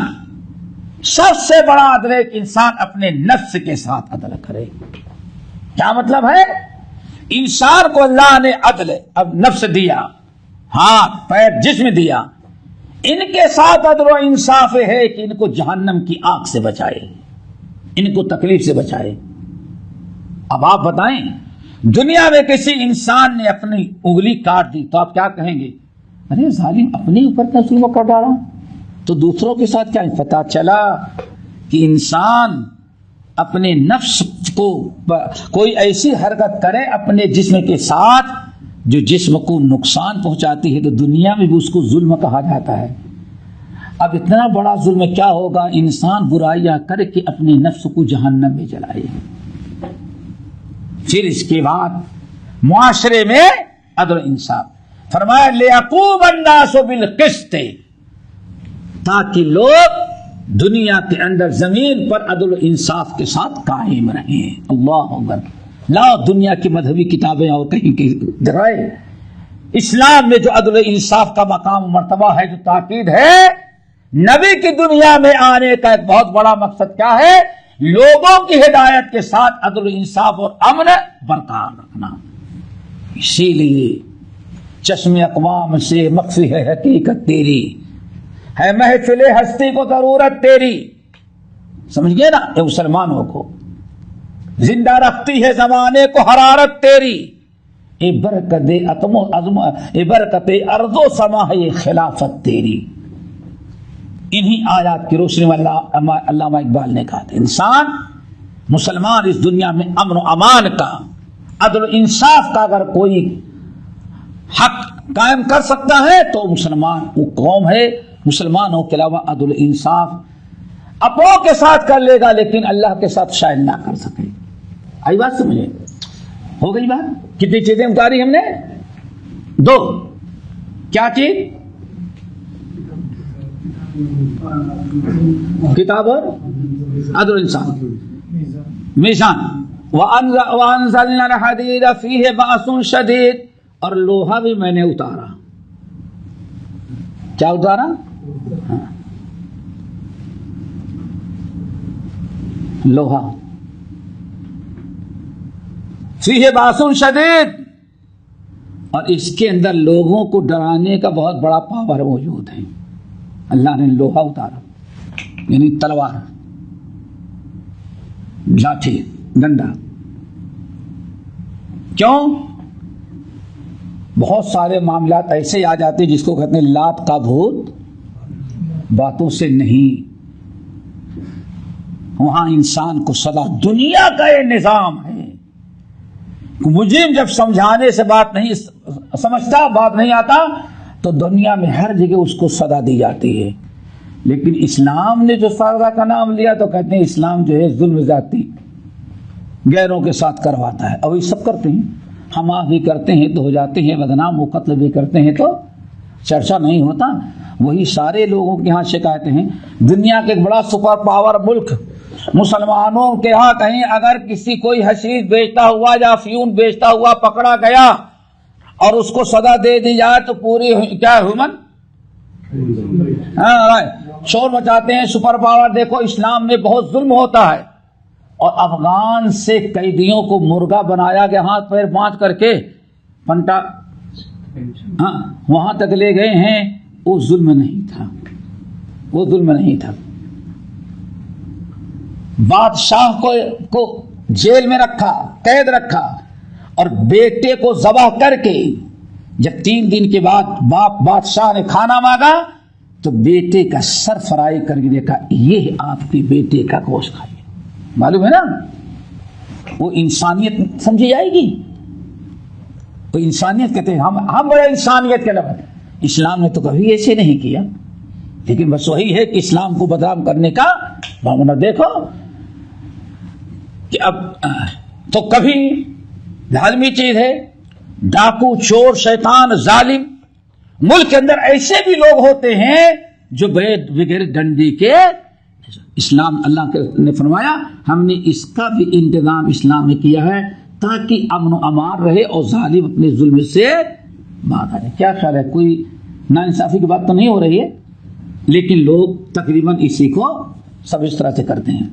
H: سب سے بڑا عدل ہے کہ انسان اپنے نفس کے ساتھ عدل کرے۔ کیا مطلب ہے؟ انسان کو اللہ نے عدل اب نفس دیا، ہاتھ پیر جسم دیا، ان کے ساتھ عدل و انصاف ہے کہ ان کو جہنم کی آگ سے بچائے، ان کو تکلیف سے بچائے۔ اب آپ بتائیں دنیا میں کسی انسان نے اپنی انگلی کاٹ دی تو آپ کیا کہیں گے؟ ارے ظالم اپنے اوپر کا ظلم کر ڈالا، تو دوسروں کے ساتھ کیا؟ پتہ چلا کہ انسان اپنے نفس کو کوئی ایسی حرکت کرے اپنے جسم کے ساتھ جو جسم کو نقصان پہنچاتی ہے تو دنیا میں بھی اس کو ظلم کہا جاتا ہے۔ اب اتنا بڑا ظلم کیا ہوگا؟ انسان برائیاں کر کے اپنے نفس کو جہنم میں جلائے۔ پھر اس کے بعد معاشرے میں عدل و انصاف فرمایا لِيَقُومَ النَّاسُ بِالْقِسْطِ، تاکہ لوگ دنیا کے اندر زمین پر عدل و انصاف کے ساتھ قائم رہیں۔ اللہ اکبر۔ لاؤ دنیا کی مذہبی کتابیں اور کہیں کی دکھائے، اسلام میں جو عدل و انصاف کا مقام و مرتبہ ہے، جو تاکید ہے، نبی کی دنیا میں آنے کا ایک بہت بڑا مقصد کیا ہے؟ لوگوں کی ہدایت کے ساتھ عدل و انصاف اور امن برقرار رکھنا۔ اسی لیے چشم اقوام سے مخفی ہے حقیقت تیری، ہے محفل ہستی کو ضرورت تیری۔ سمجھ گئے نا؟ یہ مسلمانوں کو زندہ رکھتی ہے زمانے کو حرارت تیری، اے برکت برکت ارض و سما ہے یہ خلافت تیری۔ انہی آیات کی روشنی میں علامہ اقبال نے کہا تھا انسان مسلمان اس دنیا میں امن و امان کا، عدل و انصاف کا اگر کوئی حق قائم کر سکتا ہے تو مسلمان وہ قوم ہے۔ مسلمانوں کے علاوہ عدل و انصاف اپنوں کے ساتھ کر لے گا لیکن اللہ کے ساتھ شاید نہ کر سکے۔ آئی بات سمجھے؟ ہو گئی بات؟ کتنی چیزیں اتاری ہم نے؟ دو۔ کیا چیز؟ کتاب اور عدل و انصاف، میزان۔ وَأَنزَلْنَا الْحَدِيدَ فِيهِ بَأْسٌ شَدِيدٌ، اور لوہا بھی میں نے اتارا۔ کیا اتارا؟ لوہا۔ فیہ باس شدید، اور اس کے اندر لوگوں کو ڈرانے کا بہت بڑا پاور موجود ہے۔ اللہ نے لوہا اتارا، یعنی تلوار، لاٹھی، ڈنڈا۔ کیوں؟ بہت سارے معاملات ایسے آ جاتے جس کو کہتے ہیں لات کا بھوت باتوں سے نہیں۔ وہاں انسان کو سدا دنیا کا یہ نظام ہے، مجرم جب سمجھانے سے بات نہیں سمجھتا، بات نہیں آتا، تو دنیا میں ہر جگہ اس کو سزا دی جاتی ہے۔ لیکن اسلام نے جو سزا کا نام لیا تو کہتے ہیں اسلام جو ہے ظلم ذاتی غیروں کے ساتھ کرواتا ہے، اور یہ سب کرتے ہیں۔ ہم آپ بھی کرتے ہیں تو ہو جاتے ہیں بدنام، وہ قتل بھی کرتے ہیں تو چرچا نہیں ہوتا۔ وہی سارے لوگوں کے ہاں شکایتیں ہیں۔ دنیا کے ایک بڑا سپر پاور ملک مسلمانوں کے ہاں کہیں اگر کسی کوئی حشیش بیچتا ہوا یا افیون بیچتا ہوا پکڑا گیا اور اس کو سزا دے دی جائے تو پوری کیا ہیومن شور مچاتے ہیں سپر پاور. دیکھو اسلام میں بہت ظلم ہوتا ہے. اور افغان سے قیدیوں کو مرغا بنایا گیا, ہاتھ پیر باندھ کر کے پنٹا وہاں تک لے گئے ہیں. وہ ظلم نہیں تھا, وہ ظلم نہیں تھا. بادشاہ کو جیل میں رکھا, قید رکھا, اور بیٹے کو ذبح کر کے جب 3 دن کے بعد بادشاہ نے کھانا مانگا تو بیٹے کا سر فرائی کر کے دیکھا, یہ آپ کے بیٹے کا گوشت کھائیے. معلوم ہے نا وہ انسانیت سمجھی جائے گی. وہ انسانیت کہتے ہیں, ہم بڑے انسانیت کے لفظ. اسلام نے تو کبھی ایسے نہیں کیا, لیکن بس وہی ہے کہ اسلام کو بدنام کرنے کا معاملہ. دیکھو کہ اب تو کبھی ظالمی چیز ہے, ڈاکو, چور, شیطان, ظالم. ملک کے اندر ایسے بھی لوگ ہوتے ہیں جو بغیر ڈنڈی کے. اسلام اللہ نے فرمایا ہم نے اس کا بھی انتظام اسلام میں کیا ہے تاکہ امن و امان رہے اور ظالم اپنے ظلم سے باز آ جائے. کیا خیال ہے, کوئی ناانصافی کی بات تو نہیں ہو رہی ہے, لیکن لوگ تقریباً اسی کو سب اس طرح سے کرتے ہیں.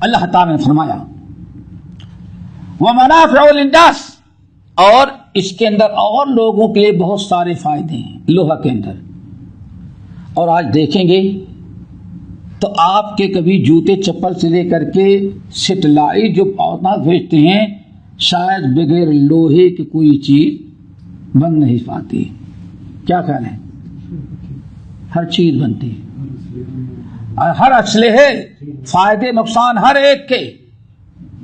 H: اللہ تعالیٰ نے فرمایا وَمَنَافِعُ لِلنَّاسِ, اور اس کے اندر اور لوگوں کے لیے بہت سارے فائدے ہیں لوہا کے اندر. اور آج دیکھیں گے تو آپ کے کبھی جوتے چپل سے لے کر کے سٹلائی جو اوتاد بھیجتے ہیں, شاید بغیر لوہے کی کوئی چیز بن نہیں پاتی. کیا خیال ہے, ہر چیز بنتی ہے, ہر اسلحے فائدے نقصان ہر ایک کے.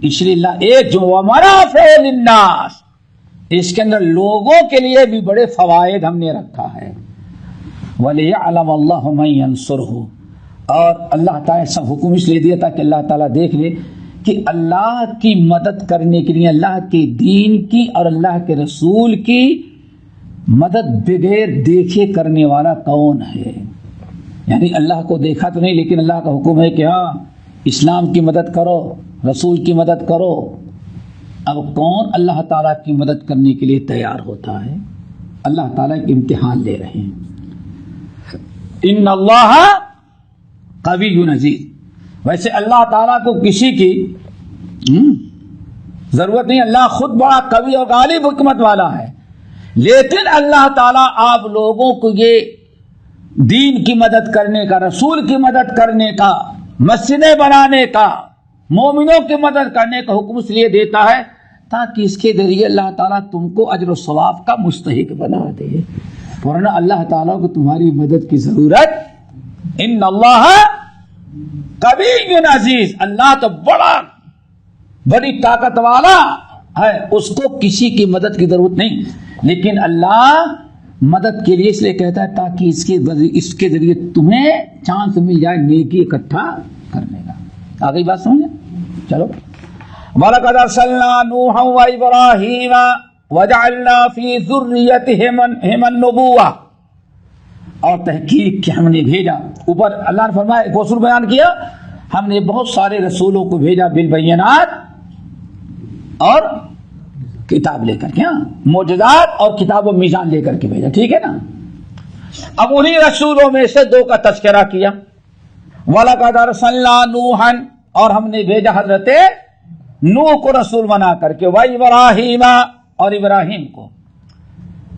H: اس لیے اللہ ایک جو وَمَنَافِعُ لِلنَّاسِ, اس کے اندر لوگوں کے لیے بھی بڑے فوائد ہم نے رکھا ہے. وَلِيَعْلَمَ اللَّهُ مَن يَنصُرُهُ, اور اللہ تعالیٰ سب حکم اس لیے دیا تاکہ اللہ تعالیٰ دیکھ لے کہ اللہ کی مدد کرنے کے لیے اللہ کے دین کی اور اللہ کے رسول کی مدد بغیر دیکھے کرنے والا کون ہے. یعنی اللہ کو دیکھا تو نہیں, لیکن اللہ کا حکم ہے کہ ہاں اسلام کی مدد کرو, رسول کی مدد کرو. اب کون اللہ تعالیٰ کی مدد کرنے کے لیے تیار ہوتا ہے؟ اللہ تعالیٰ ایک امتحان لے رہے ہیں. ان اللہ قوی عزیز. ویسے اللہ تعالیٰ کو کسی کی ضرورت نہیں, اللہ خود بڑا قوی اور غالب حکمت والا ہے. لیکن اللہ تعالیٰ آپ لوگوں کو یہ دین کی مدد کرنے کا, رسول کی مدد کرنے کا, مسجدیں بنانے کا, مومنوں کی مدد کرنے کا حکم اس لیے دیتا ہے تاکہ اس کے ذریعے اللہ تعالیٰ تم کو اجر و ثواب کا مستحق بنا دے. ورنہ اللہ تعالیٰ کو تمہاری مدد کی ضرورت. ان اللہ قوی عزیز, اللہ تو بڑی طاقت والا ہے, اس کو کسی کی مدد کی ضرورت نہیں. لیکن اللہ مدد کے لیے اس لیے کہتا ہے تاکہ اس کے ذریعے تمہیں چانس مل جائے نیکی اکٹھا کرنے کا. آگئی بات سمجھیں, چلو. وَلَقَدْ أَرْسَلْنَا نُوحًا وَإِبْرَاهِيمَ وَجَعَلْنَا فِي ذُرِّيَّتِهِمَا النُّبُوَّةَ, اور تحقیق کہ ہم نے بھیجا. اوپر اللہ نے فرمایا ایک اصول بیان کیا, ہم نے بہت سارے رسولوں کو بھیجا بالبینات اور کتاب لے کر کے, معجزات اور کتاب و میزان لے کر کے بھیجا. ٹھیک ہے نا. اب انہی رسولوں میں سے 2 کا تذکرہ کیا. وَلَقَدْ أَرْسَلْنَا نُوحًا, اور ہم نے بھیجا حضرت نوح کو رسول بنا کر کے, وَإِبْرَاهِيمَ, اور ابراہیم کو,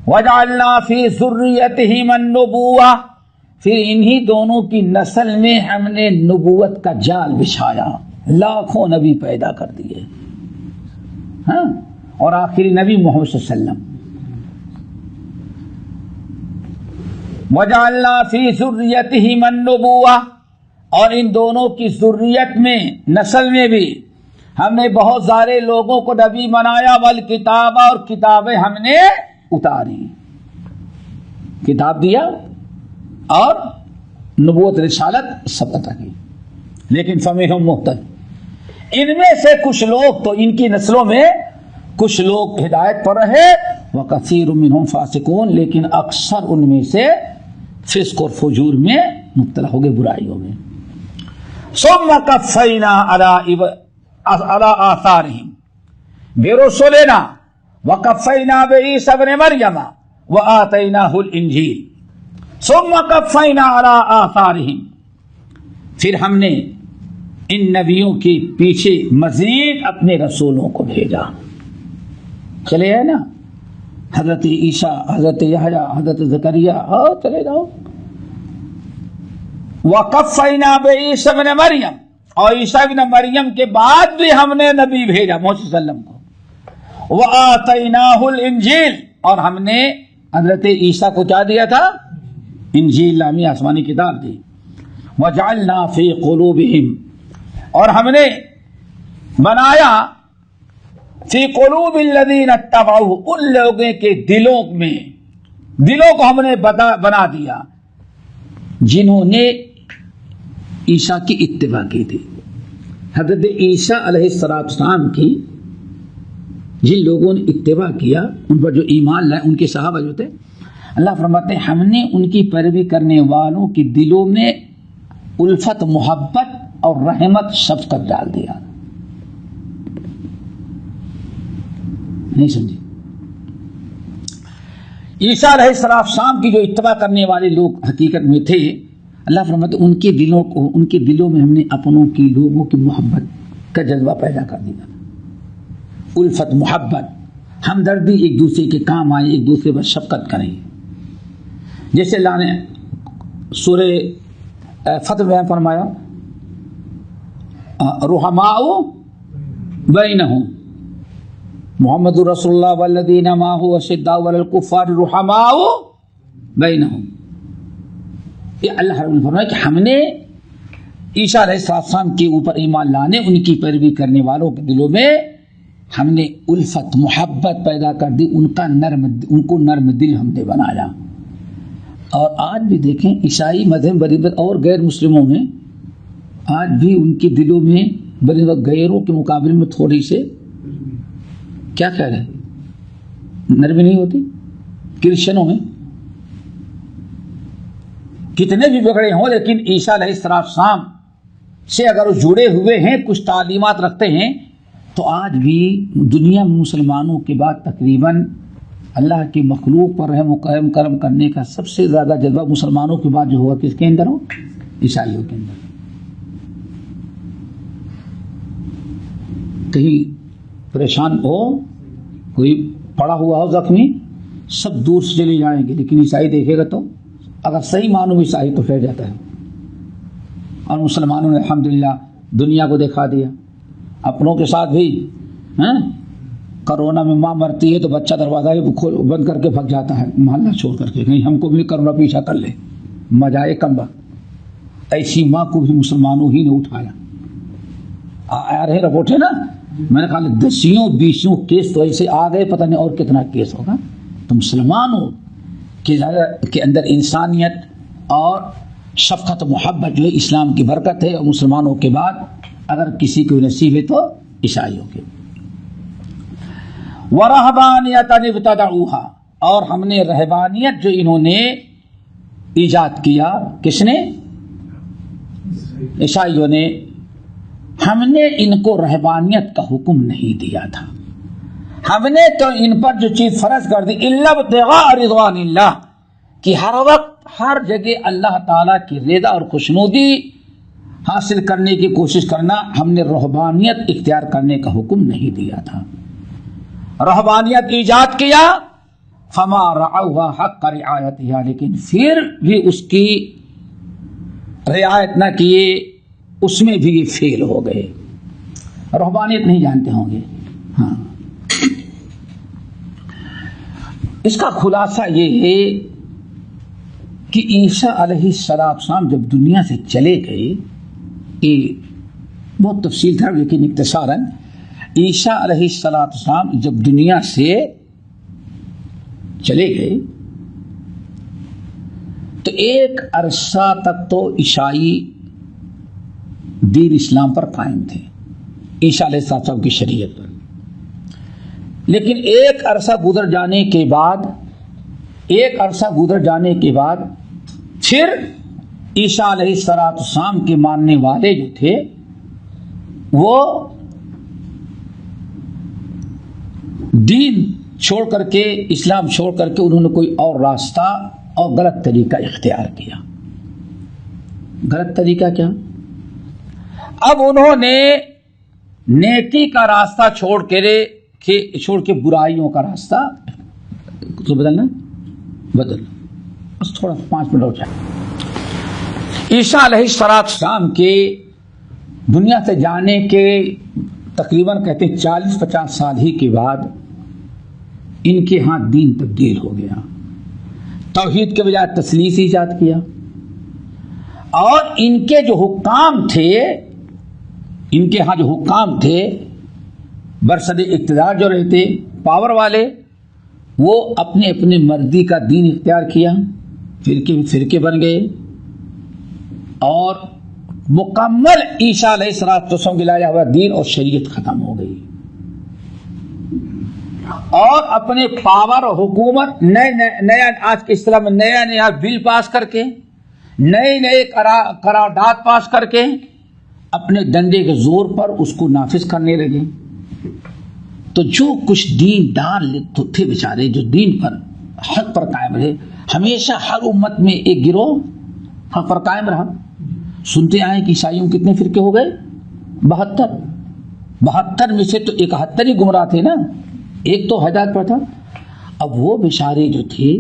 H: وَجَعَلْنَا فِي ذُرِّيَّتِهِمَا النُّبُوَّةَ, پھر انہی دونوں کی نسل میں ہم نے نبوت کا جال بچھایا, لاکھوں نبی پیدا کر دیے. ہاں, اور آخری نبی محمد صلی اللہ علیہ وسلم. وَجَعَلْنَا فِي ذُرِّيَّتِهِمَا النُّبُوَّةَ, اور ان دونوں کی ذریت میں, نسل میں بھی ہم نے بہت سارے لوگوں کو نبی بنایا. والکتاب, اور کتابیں ہم نے اتاری, کتاب دیا اور نبوت رسالت سب عطا کی. لیکن فَمِنْهُمْ مُهْتَدٍ, ان میں سے کچھ لوگ تو ان کی نسلوں میں کچھ لوگ ہدایت پر رہے. وَكَثِيرٌ مِّنْهُمْ فَاسِقُونَ, لیکن اکثر ان میں سے فسق اور فجور میں مبتلا ہو گئے, برائیوں میں. ثم قفینا علی آثارہم برسلنا وقفینا بعیسی ابن مریم وآتیناہ الانجیل ثم قفینا علی آثارہم، پھر ہم نے ان نبیوں کے پیچھے مزید اپنے رسولوں کو بھیجا. چلے آئے نا، حضرت عیسیٰ، حضرت یحییٰ، حضرت زکریا، چلے جاؤ. وقفینا بعیسی ابن مریم، اور عیسیٰ ابن مریم کے بعد بھی ہم نے نبی بھیجا محمد صلی اللہ علیہ وسلم کو. وآتیناہ الانجیل، اور ہم نے حضرت عیسیٰ کو کیا دیا تھا؟ انجیل نامی آسمانی کتاب دی. وجعلنا فی قلوبہم، اور ہم نے بنایا فی قلوب الذین اتبعوہ، ان لوگوں کے دلوں کو ہم نے بنا دیا جنہوں نے عیسیٰ کی اتباع کی تھی. حضرت عیسیٰ علیہ السلام کی جن لوگوں نے اتباع کیا، ان پر جو ایمان لائے، ان کے صحابہ جو تھے، اللہ فرماتے ہیں ہم نے ان کی پیروی کرنے والوں کے دلوں میں الفت، محبت اور رحمت، شفقت ڈال دیا. نہیں سمجھے؟ عیسیٰ علیہ السلام کی جو اتباع کرنے والے لوگ حقیقت میں تھے، اللہ فرماتے ان کے دلوں میں ہم نے اپنوں کی، لوگوں کی محبت کا جذبہ پیدا کر دیا. الفت، محبت، ہمدردی، ایک دوسرے کے کام آئے، ایک دوسرے پر شفقت کریں. جیسے اللہ نے سورہ فتح میں فرمایا رحماء بینہم، محمد رسول اللہ والذین معہ اشداء علی الکفار رحماء بینہم. یہ اللہ رب نے فرمایا کہ ہم نے عیسیٰ علیہ السلام کے اوپر ایمان لانے، ان کی پیروی کرنے والوں کے دلوں میں ہم نے الفت، محبت پیدا کر دی، ان کو نرم دل ہم نے بنایا. اور آج بھی دیکھیں عیسائی مذہب بنسبت اور غیر مسلموں میں آج بھی ان کے دلوں میں بنسبت غیروں کے مقابلے میں تھوڑی سے کیا کہہ رہے ہیں، نرمی نہیں ہوتی. کرسچنوں میں کتنے بھی بگڑے ہوں، لیکن عیسیٰ علیہ السلام سے اگر وہ جڑے ہوئے ہیں، کچھ تعلیمات رکھتے ہیں، تو آج بھی دنیا میں مسلمانوں کے بعد تقریباً اللہ کی مخلوق پر رحم و کرم کرنے کا سب سے زیادہ جذبہ مسلمانوں کے بعد جو ہوگا کس کے اندر ہو؟ عیسائیوں کے اندر. کہیں پریشان ہو، کوئی پڑا ہوا ہو زخمی، سب دور سے چلے جائیں گے، لیکن عیسائی دیکھے گا تو اگر صحیح معنوں میں عیسائی تو پھیل جاتا ہے. اور مسلمانوں نے الحمدللہ دنیا کو دکھا دیا. اپنوں کے ساتھ بھی کرونا میں ماں مرتی ہے تو بچہ دروازہ بند کر کے بھگ جاتا ہے محلہ چھوڑ کر کے، نہیں ہم کو بھی کرونا پیچھا کر لے، مجائے کم وقت. ایسی ماں کو بھی مسلمانوں ہی نے اٹھایا. آ رہے رپورٹ ہے نا، میں نے کہا 10-20 کیس تو ایسے آ گئے، پتہ نہیں اور کتنا کیس ہوگا. تو مسلمانوں کے اندر انسانیت اور شفقت و محبت جو ہے اسلام کی برکت ہے. اور مسلمانوں کے بعد اگر کسی کو نصیب ہے تو عیسائیوں کے. وَرَهْبَانِيَةً ابْتَدَعُوهَا، اور ہم نے رہبانیت جو انہوں نے ایجاد کیا، کس نے؟ عیسائیوں نے. ہم نے ان کو رہبانیت کا حکم نہیں دیا تھا، ہم نے تو ان پر جو چیز فرض کر دی اِلَّا ابْتِغَاءَ رِضْوَانِ اللَّهِ، کہ ہر وقت ہر جگہ اللہ تعالیٰ کی رضا اور خوشنودی حاصل کرنے کی کوشش کرنا. ہم نے رہبانیت اختیار کرنے کا حکم نہیں دیا تھا. رہبانیت ایجاد کیا، فما رعوها حق رعایتها، لیکن پھر بھی اس کی رعایت نہ کیے، اس میں بھی یہ فیل ہو گئے. رہبانیت نہیں جانتے ہوں گے. ہاں، اس کا خلاصہ یہ ہے کہ عیسیٰ علیہ السلام جب دنیا سے چلے گئے، یہ بہت تفصیل تھا لیکن اختصاراً، عیسیٰ علیہ السلام جب دنیا سے چلے گئے تو ایک عرصہ تک تو عیسائی دین اسلام پر قائم تھے، عیسیٰ علیہ السلام کی شریعت پر. لیکن ایک عرصہ گزر جانے کے بعد پھر عیسیٰ علیہ السلام کے ماننے والے جو تھے وہ دین چھوڑ کر کے، اسلام چھوڑ کر کے انہوں نے کوئی اور راستہ اور غلط طریقہ اختیار کیا۔ غلط طریقہ کیا؟ اب انہوں نے نیکی کا راستہ چھوڑ کے برائیوں کا راستہ تو بدلنا بس تھوڑا 5 منٹ ہو جائے۔ عیسیٰ علیہ السلام کے دنیا سے جانے کے تقریباً کہتے ہیں 40-50 سال ہی کے بعد ان کے ہاں دین تبدیل ہو گیا، توحید کے بجائے تثلیث ایجاد کیا، اور ان کے جو حکام تھے برسر اقتدار جو رہتے پاور والے، وہ اپنے اپنے مرضی کا دین اختیار کیا، فرقے بن گئے، اور مکمل عیسیٰ علیہ السلام کے لایا ہوا دین اور شریعت ختم ہو گئی، اور اپنے پاور اور حکومت نیا آج کے اصطلاح میں نیا بل پاس کر کے، نئے قرارداد پاس کر کے اپنے ڈنڈے کے زور پر اس کو نافذ کرنے لگے۔ تو جو کچھ دین دار تھے بیچارے، جو دین پر حق پر قائم رہے، ہمیشہ ہر امت میں ایک گروہ حق پر قائم رہا۔ سنتے آئے کہ عیسائیوں کتنے فرقے ہو گئے؟ 72 میں سے تو 71 ہی گمراہ تھے نا، ایک تو ہدایت پر تھا۔ اب وہ بیچارے جو تھے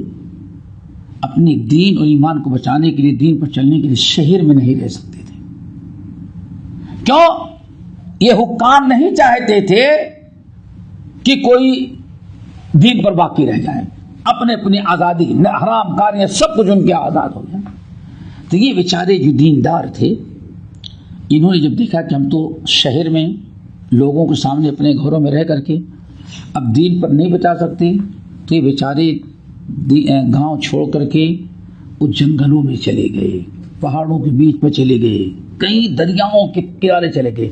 H: اپنے دین اور ایمان کو بچانے کے لیے، دین پر چلنے کے لیے شہر میں نہیں رہ سکتے تھے۔ کیوں؟ یہ حکام نہیں چاہتے تھے کہ کوئی دین پر باقی رہ جائے، اپنی آزادی، حرام کاریاں سب کچھ ان کے آزاد ہو جائے۔ تو یہ بیچارے جو دیندار تھے، انہوں نے جب دیکھا کہ ہم تو شہر میں لوگوں کے سامنے اپنے گھروں میں رہ کر کے اب دین پر نہیں بچا سکتے، تو یہ بیچارے گاؤں چھوڑ کر کے وہ جنگلوں میں چلے گئے، پہاڑوں کے بیچ میں چلے گئے، کئی دریاؤں کے کنارے چلے گئے،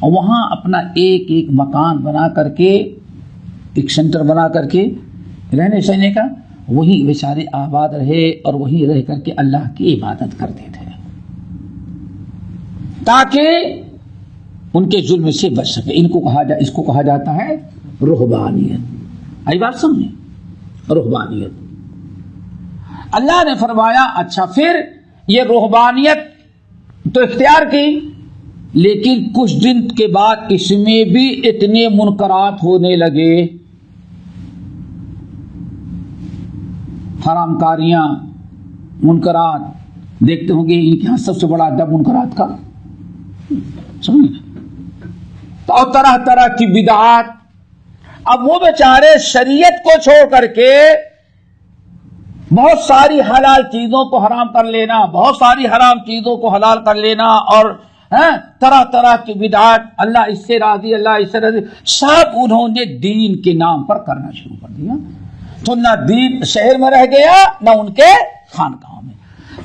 H: اور وہاں اپنا ایک مکان بنا کر کے، ایک سینٹر بنا کر کے رہنے سہنے کا، وہی بیچارے آباد رہے اور وہی رہ کر کے اللہ کی عبادت کرتے تھے تاکہ ان کے ظلم سے بچ سکے۔ اس کو کہا جاتا ہے رہبانیت۔ آئی بات سمجھیں؟ رہبانیت۔ اللہ نے فرمایا اچھا پھر یہ رہبانیت تو اختیار کی، لیکن کچھ دن کے بعد اس میں بھی اتنے منکرات ہونے لگے، حرام کاریاں، منکرات دیکھتے ہوں گے۔ ان کے ہاں سب سے بڑا ادب منکرات کا، اور طرح طرح کی بدعات۔ اب وہ بیچارے شریعت کو چھوڑ کر کے بہت ساری حلال چیزوں کو حرام کر لینا، بہت ساری حرام چیزوں کو حلال کر لینا، اور طرح طرح کی بدعات، اللہ اس سے راضی، اللہ اس سے راضی، سب انہوں نے دین کے نام پر کرنا شروع کر دیا۔ تو نہ دین شہر میں رہ گیا، نہ ان کے خانقاہوں میں۔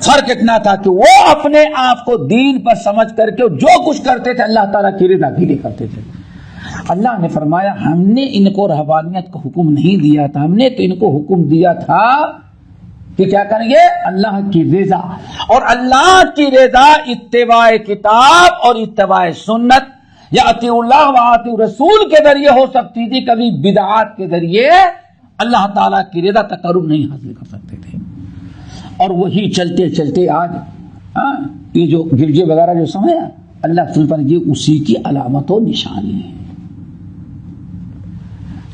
H: فرق اتنا تھا کہ وہ اپنے آپ کو دین پر سمجھ کر کے جو کچھ کرتے تھے اللہ تعالیٰ کی رضا کے لیے کرتے تھے۔ اللہ نے فرمایا ہم نے ان کو رہبانیت کا حکم نہیں دیا تھا، ہم نے تو ان کو حکم دیا تھا کہ کیا کریں گے؟ اللہ کی رضا، اور اللہ کی رضا اتباع کتاب اور اتباع سنت، یا اطیعوا اللہ و اطیعوا الرسول کے ذریعے ہو سکتی تھی، کبھی بدعات کے ذریعے اللہ تعالیٰ کی رضا تقرب نہیں حاصل کر سکتے تھے۔ اور وہی چلتے چلتے آج یہ جو گرجے وغیرہ جو سمجھا اللہ سن پر، یہ اسی کی علامت و نشانی ہے۔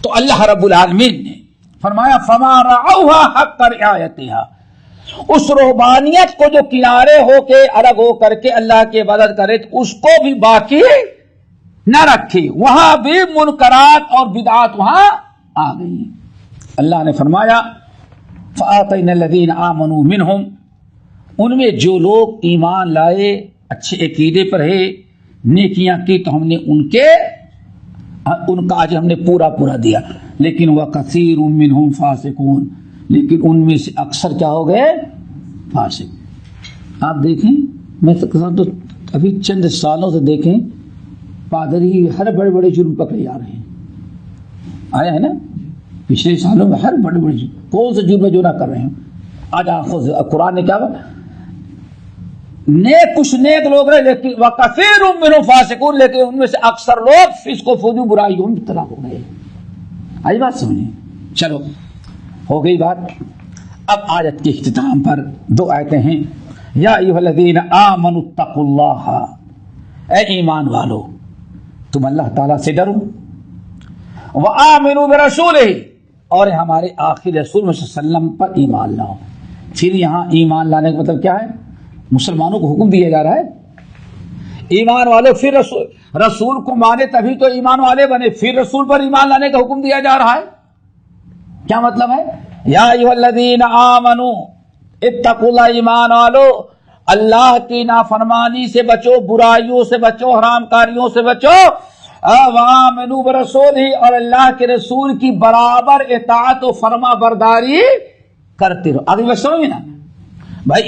H: تو اللہ رب العالمین نے فرمایا فما رعوها حق رعایتها، اس رہبانیت کو جو کنارے ہو کے الگ ہو کر کے اللہ کی عبادت کرے اس کو بھی باقی نہ رکھے، وہاں بھی منکرات اور بدعات وہاں آ گئی۔ اللہ نے فرمایا فآتینا الذین آمنوا منہم، ان میں جو لوگ ایمان لائے، اچھے عقیدے پر ہے، نیکیاں کی، تو ہم نے ان کا اجر ہم نے پورا دیا، لیکن وَكَثِيرٌ مِّنْهُمْ فَاسِقُونَ، لیکن ان میں سے اکثر کیا ہو گئے؟ فاسق۔ آپ دیکھیں، میں تو ابھی چند سالوں سے دیکھیں پادری ہر بڑے بڑے جرم پکڑے جا رہے ہیں، آیا ہے نا پچھلے سالوں میں ہر بڑے بڑے جرم، کون سے جرم جو نہ کر رہے ہیں۔ آج قرآن نے کیا نیک کچھ نیک لوگ رہے لیکن وکثیر منہم فاسقون، لیکن ان میں سے اکثر لوگ فسق و فجور برائیوں میں مبتلا ہو گئے. آئی بات سمجھیں؟ چلو ہو گئی بات. اب آیت کے اختتام پر 2 آیتیں ہیں. یا ایھا الذین آمنوا اتقوا اللہ، اے ایمان والو تم اللہ تعالیٰ سے ڈرو. وآمنوا برسولہ، اور ہمارے آخری رسول صلی اللہ علیہ وسلم پر ایمان لاؤ. پھر یہاں ایمان لانے کا مطلب کیا ہے؟ مسلمانوں کو حکم دیا جا رہا ہے ایمان والے، پھر رسول کو مانے تبھی تو ایمان والے بنے، پھر رسول پر ایمان لانے کا حکم دیا جا رہا ہے. کیا مطلب ہے؟ یا ایھا الذین آمنوا اتقوا اللہ، ایمان والو اللہ کی نافرمانی سے بچو، برائیوں سے بچو، حرام کاریوں سے بچو. وآمنوا برسولہ، اور اللہ کے رسول کی برابر اطاعت و فرما برداری کرتے رہو. آگے بات سمجھے نا بھائی؟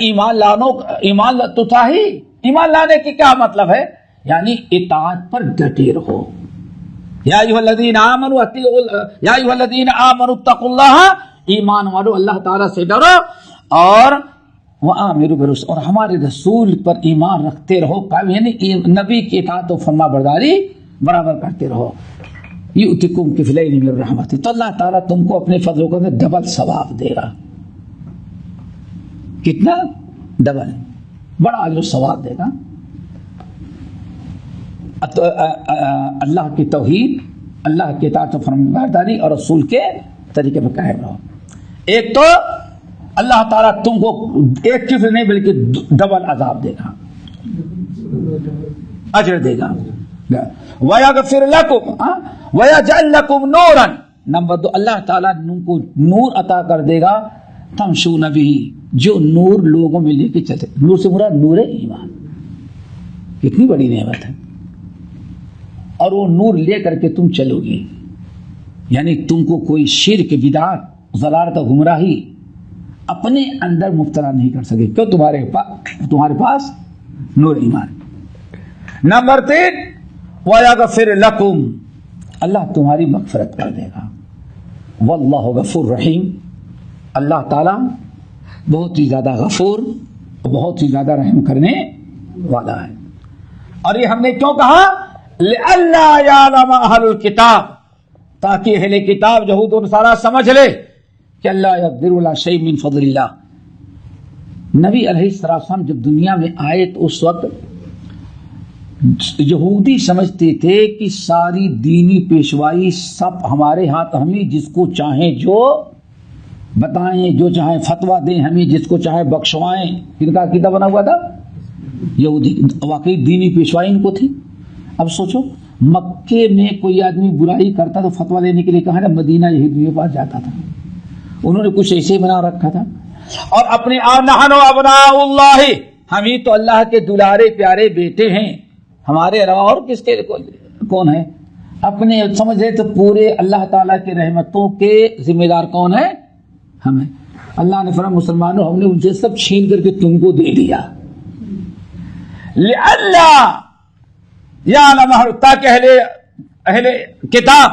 H: ایمان تو تھا ہی. ایمان لانے کی کیا مطلب ہے؟ یعنی اطاعت پر ڈٹے رہو. یا ایھا الذین آمنوا اتقوا اللہ، ایمان والو اللہ تعالیٰ سے ڈرو، اور وآمنوا برسولہ، اور ہمارے رسول پر ایمان رکھتے رہو، یعنی نبی کی اطاعت و فرما برداری برابر کرتے رہو. یؤتکم کفلین من رحمتہ، تو اللہ تعالیٰ تم کو اپنے فضل کو ڈبل ثواب دے گا. کتنا؟ ڈبل، بڑا اجر و ثواب دے گا. اللہ کی توحید، اللہ کی اطاعت و فرمانبرداری اور رسول کے طریقے پر قائم رہو. ایک تو اللہ تعالیٰ تم کو ایک کفر نہیں بلکہ ڈبل عذاب دے گا، اجر دے گا. وَيَغْفِرْ لَكُمْ وَيَجْعَلْ لَكُمْ نُورًا، نمبر 2 اللہ تعالیٰ کو نور عطا کر دے گا. تمشون بہ، جو نور لوگوں میں لے کے چلتے. نور سے مراد نور ایمان، کتنی بڑی نعمت ہے. اور وہ نور لے کر کے تم چلو گے، یعنی تم کو کوئی شرک، بدعت، ضلالت و گمراہی اپنے اندر مبتلا نہیں کر سکے. کیوں؟ تمہارے پاس نور ایمان. نمبر 3 وَيَغْفِرْ لَكُمْ، اللہ تمہاری مغفرت کر دے گا. وَاللَّهُ غَفُورٌ رَحِيمٌ، اللہ تعالیٰ بہت ہی زیادہ غفور، بہت ہی زیادہ رحم کرنے والا ہے. اور یہ ہم نے کیوں کہا؟ لِأَلَّا يَعْلَمَ أَهْلُ الْكِتَابِ، تاکہ اہل کتاب یہود و نصارہ سمجھ لے کہ اللہ يقدر على شيء من فضل اللہ. نبی علیہ السلام جب دنیا میں آئے تو اس وقت یہودی سمجھتے تھے کہ ساری دینی پیشوائی سب ہمارے ہاتھ، ہمیں جس کو چاہیں جو بتائیں، جو چاہیں فتویٰ دیں، ہمیں جس کو چاہیں بخشوائیں. ان کا عقیدہ بنا ہوا تھا یہودی. واقعی دینی پیشوائی ان کو تھی. اب سوچو مکے میں کوئی آدمی برائی کرتا تو فتویٰ لینے کے لیے کہاں نا مدینہ یہودیوں کے پاس جاتا تھا. انہوں نے کچھ ایسے ہی بنا رکھا تھا. اور اپنے نحن ابناء اللہ، ہم ہی تو اللہ کے دلارے پیارے بیٹے ہیں، ہمارے علاوہ اور کس کے کون ہے؟ اپنے سمجھ رہے تو پورے اللہ تعالیٰ کے رحمتوں کے ذمہ دار کون ہے؟ ہمیں. اللہ نے فرمایا مسلمانوں ہم نے ان سے سب چھین کر کے تم کو دے دیا. لِأَلَّا يَعْلَمَ، تاکہ اہل کتاب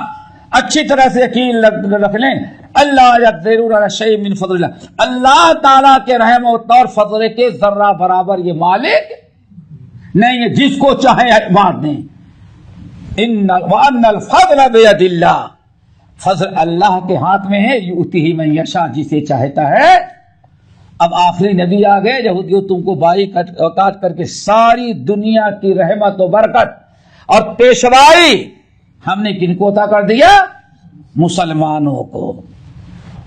H: اچھی طرح سے یقین رکھ لیں اللہ يقدر على شيء من فضل اللہ، اللہ تعالیٰ کے رحمت اور فضل کے ذرہ برابر یہ مالک نہیں ہے، جس کو چاہے بانٹ دیں. وَأَنَّ الْفَضْلَ بِيَدِ اللَّهِ، فضل اللہ کے ہاتھ میں ہے، یؤتیہ من یشاء، جسے چاہتا ہے. اب آخری نبی آ گئے، یہودیوں تم کو بائی کاٹ کر کے ساری دنیا کی رحمت و برکت اور پیشوائی ہم نے کن کو عطا کر دیا؟ مسلمانوں کو.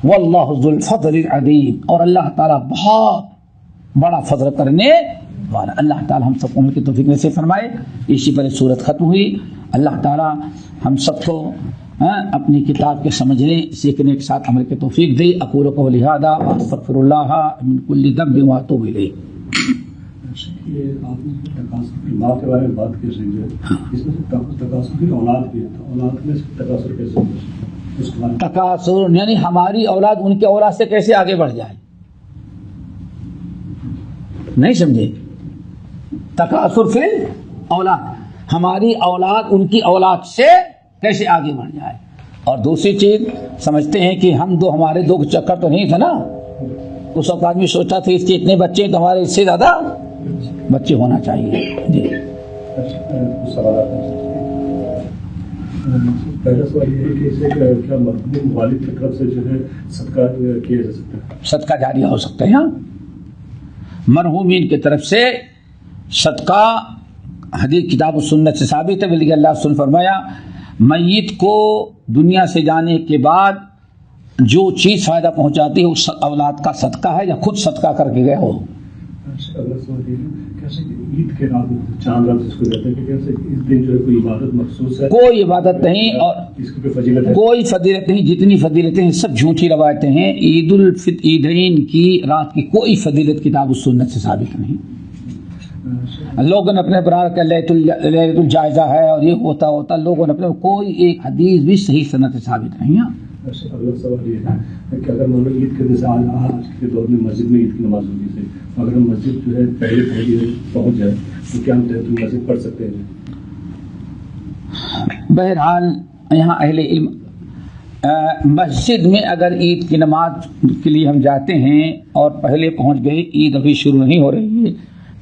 H: واللہ ذو الفضل العظیم، اور اللہ تعالیٰ بہت بڑا فضل کرنے والا. اللہ تعالیٰ ہم سب کو عمل کی توفیق نصیب فرمائے. اسی پر سورت ختم ہوئی. اللہ تعالیٰ ہم سب کو اپنی کتاب کے سمجھنے سیکھنے کے ساتھ عمل کی توفیق دے. اقول قولی ھذا واستغفر اللہ من کل ذنب واتوب الیہ.
I: یہ آپ نے تکاثر کی ماں کے بارے میں بات کی سمجھے، اس میں تکاثر کی اولاد بھی ہے، تو اولاد میں تکاثر کیسے ہو؟
H: تکاثر یعنی ہماری اولاد ان کے اولاد سے کیسے آگے بڑھ جائے، نہیں سمجھے؟ تکاثر فی اولاد، ہماری اولاد ان کی اولاد سے کیسے آگے بڑھ جائے. اور دوسری چیز سمجھتے ہیں کہ ہم دو، ہمارے دو چکر تو نہیں تھا نا. اس وقت آدمی سوچتا تھا اس کے اتنے بچے تو ہمارے اس سے زیادہ بچے ہونا چاہیے. جی
I: کچھ سوالات ہیں. پہلا سوال یہ ہے کہ اسے کیا مرحوم والد کی طرف سے جو ہے صدقہ کیا جا سکتا ہے؟
H: صدقہ جاریہ ہو سکتا ہے. مرحومین کی طرف سے صدقہ حدیث کتاب و سنت سے ثابت ہے. بلکہ اللہ رسول فرمایا میت کو دنیا سے جانے کے بعد جو چیز فائدہ پہنچاتی ہے اس اولاد کا صدقہ ہے یا خود صدقہ کر کے گئے ہو.
I: اگلا سوال یہ ہے کیسے عید کے رات چاند رات جس کو کہتے ہیں کہ کیسے اس دن جو ہے کوئی عبادت مخصوص ہے؟
H: کوئی عبادت نہیں اور
I: اس کی کوئی فضیلت ہے؟
H: کوئی فضیلت نہیں. جتنی فضیلتیں ہیں سب جھوٹی روایتیں ہیں. عید الفطر عیدین کی رات کی کوئی فضیلت کتاب و سنت سے ثابت نہیں. لوگوں نے اپنے برار کا لیلۃ الجائزہ ہے اور یہ ہوتا لوگوں نے اپنے کوئی ایک حدیث بھی صحیح سند سے ثابت نہیں ہے.
I: اگلا سوال یہ ہے کہ اگر مان لو عید کے دن آج کے دور میں مسجد میں عید کی نماز ہوتی ہے اگر ہم مسجد جو ہے پہلے پہنچ جائے تو کیا ہم تحت المسجد پڑھ سکتے ہیں؟
H: بہرحال یہاں اہل علم مسجد میں اگر عید کی نماز کے لیے ہم جاتے ہیں اور پہلے پہنچ گئے, عید ابھی شروع نہیں ہو رہی ہے,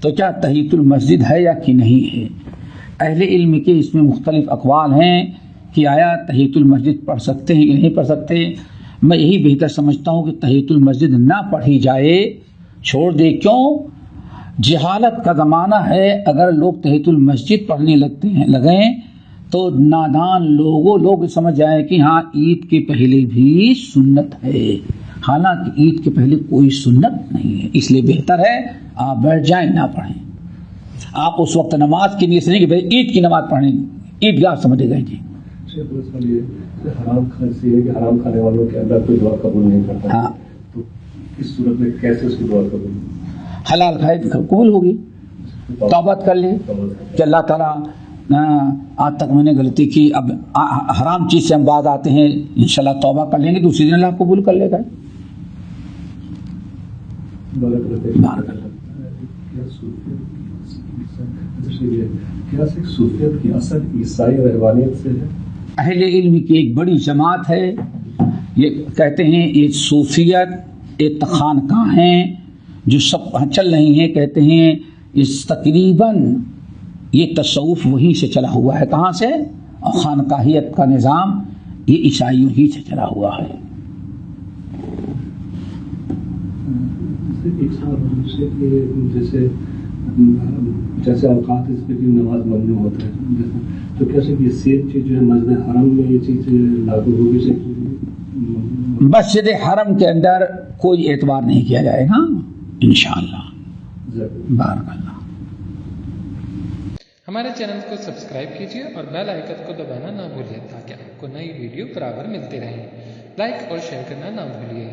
H: تو کیا تحیۃ المسجد ہے یا کہ نہیں ہے؟ اہل علم کے اس میں مختلف اقوال ہیں کہ آیا تحیۃ المسجد پڑھ سکتے ہیں یا نہیں پڑھ سکتے. میں یہی بہتر سمجھتا ہوں کہ تحیۃ المسجد نہ پڑھی جائے, چھوڑ دے. کیوں؟ جہالت کا زمانہ ہے. اگر لوگ تحیۃ المسجد پڑھنے لگیں تو نادان لوگ سمجھ جائیں کہ ہاں عید کے پہلے بھی سنت ہے, حالانکہ عید کے پہلے کوئی سنت نہیں ہے. اس لیے بہتر ہے آپ بیٹھ جائیں, نہ پڑھیں. آپ اس وقت نماز کی نیت سے نہیں کہ بھائی عید کی نماز پڑھیں, عیدگاہ سمجھے گئے. جی
I: حرام کھانے والوں کے اللہ کوئی دعا قبول نہیں کرتا.
H: ہاں,
I: تو اس صورت میں کیسے اس کی دعا قبول؟
H: حلال کھائے قبول ہوگی. توبہ کر لے کہ اللہ تعالیٰ آج تک میں نے غلطی کی, اب حرام چیز سے ہم بعد آتے ہیں, انشاءاللہ توبہ کر لیں گے, دوسری دن اللہ قبول کر لے گا.
I: کیا صوفیت کی اصل عیسائی رہبانیت سے ہے؟
H: اہل علم کی ایک بڑی جماعت ہے, یہ کہتے ہیں یہ صوفیت ایک خانقاہ ہیں جو سب چل رہی ہیں. کہتے ہیں اس تقریباً یہ تصوف وہیں سے چلا ہوا ہے. کہاں سے؟ اور خانقاہیت کا نظام یہ عیسائیوں ہی سے چلا ہوا ہے.
I: جیسے اوقات اس پہ بھی نماز ممنوع ہوتا ہے, تو کیسے یہ سیب چیز جو ہے مسجد حرم میں یہ چیز لاگو ہوگی؟
H: مسجد حرم کے اندر کوئی اعتبار نہیں کیا جائے گا انشاءاللہ. بارک اللہ.
J: ہمارے چینل کو سبسکرائب کیجیے اور بیل آئیکن کو دبانا نہ بھولیے تاکہ آپ کو نئی ویڈیو برابر ملتی رہیں. لائک اور شیئر کرنا نہ بھولیے.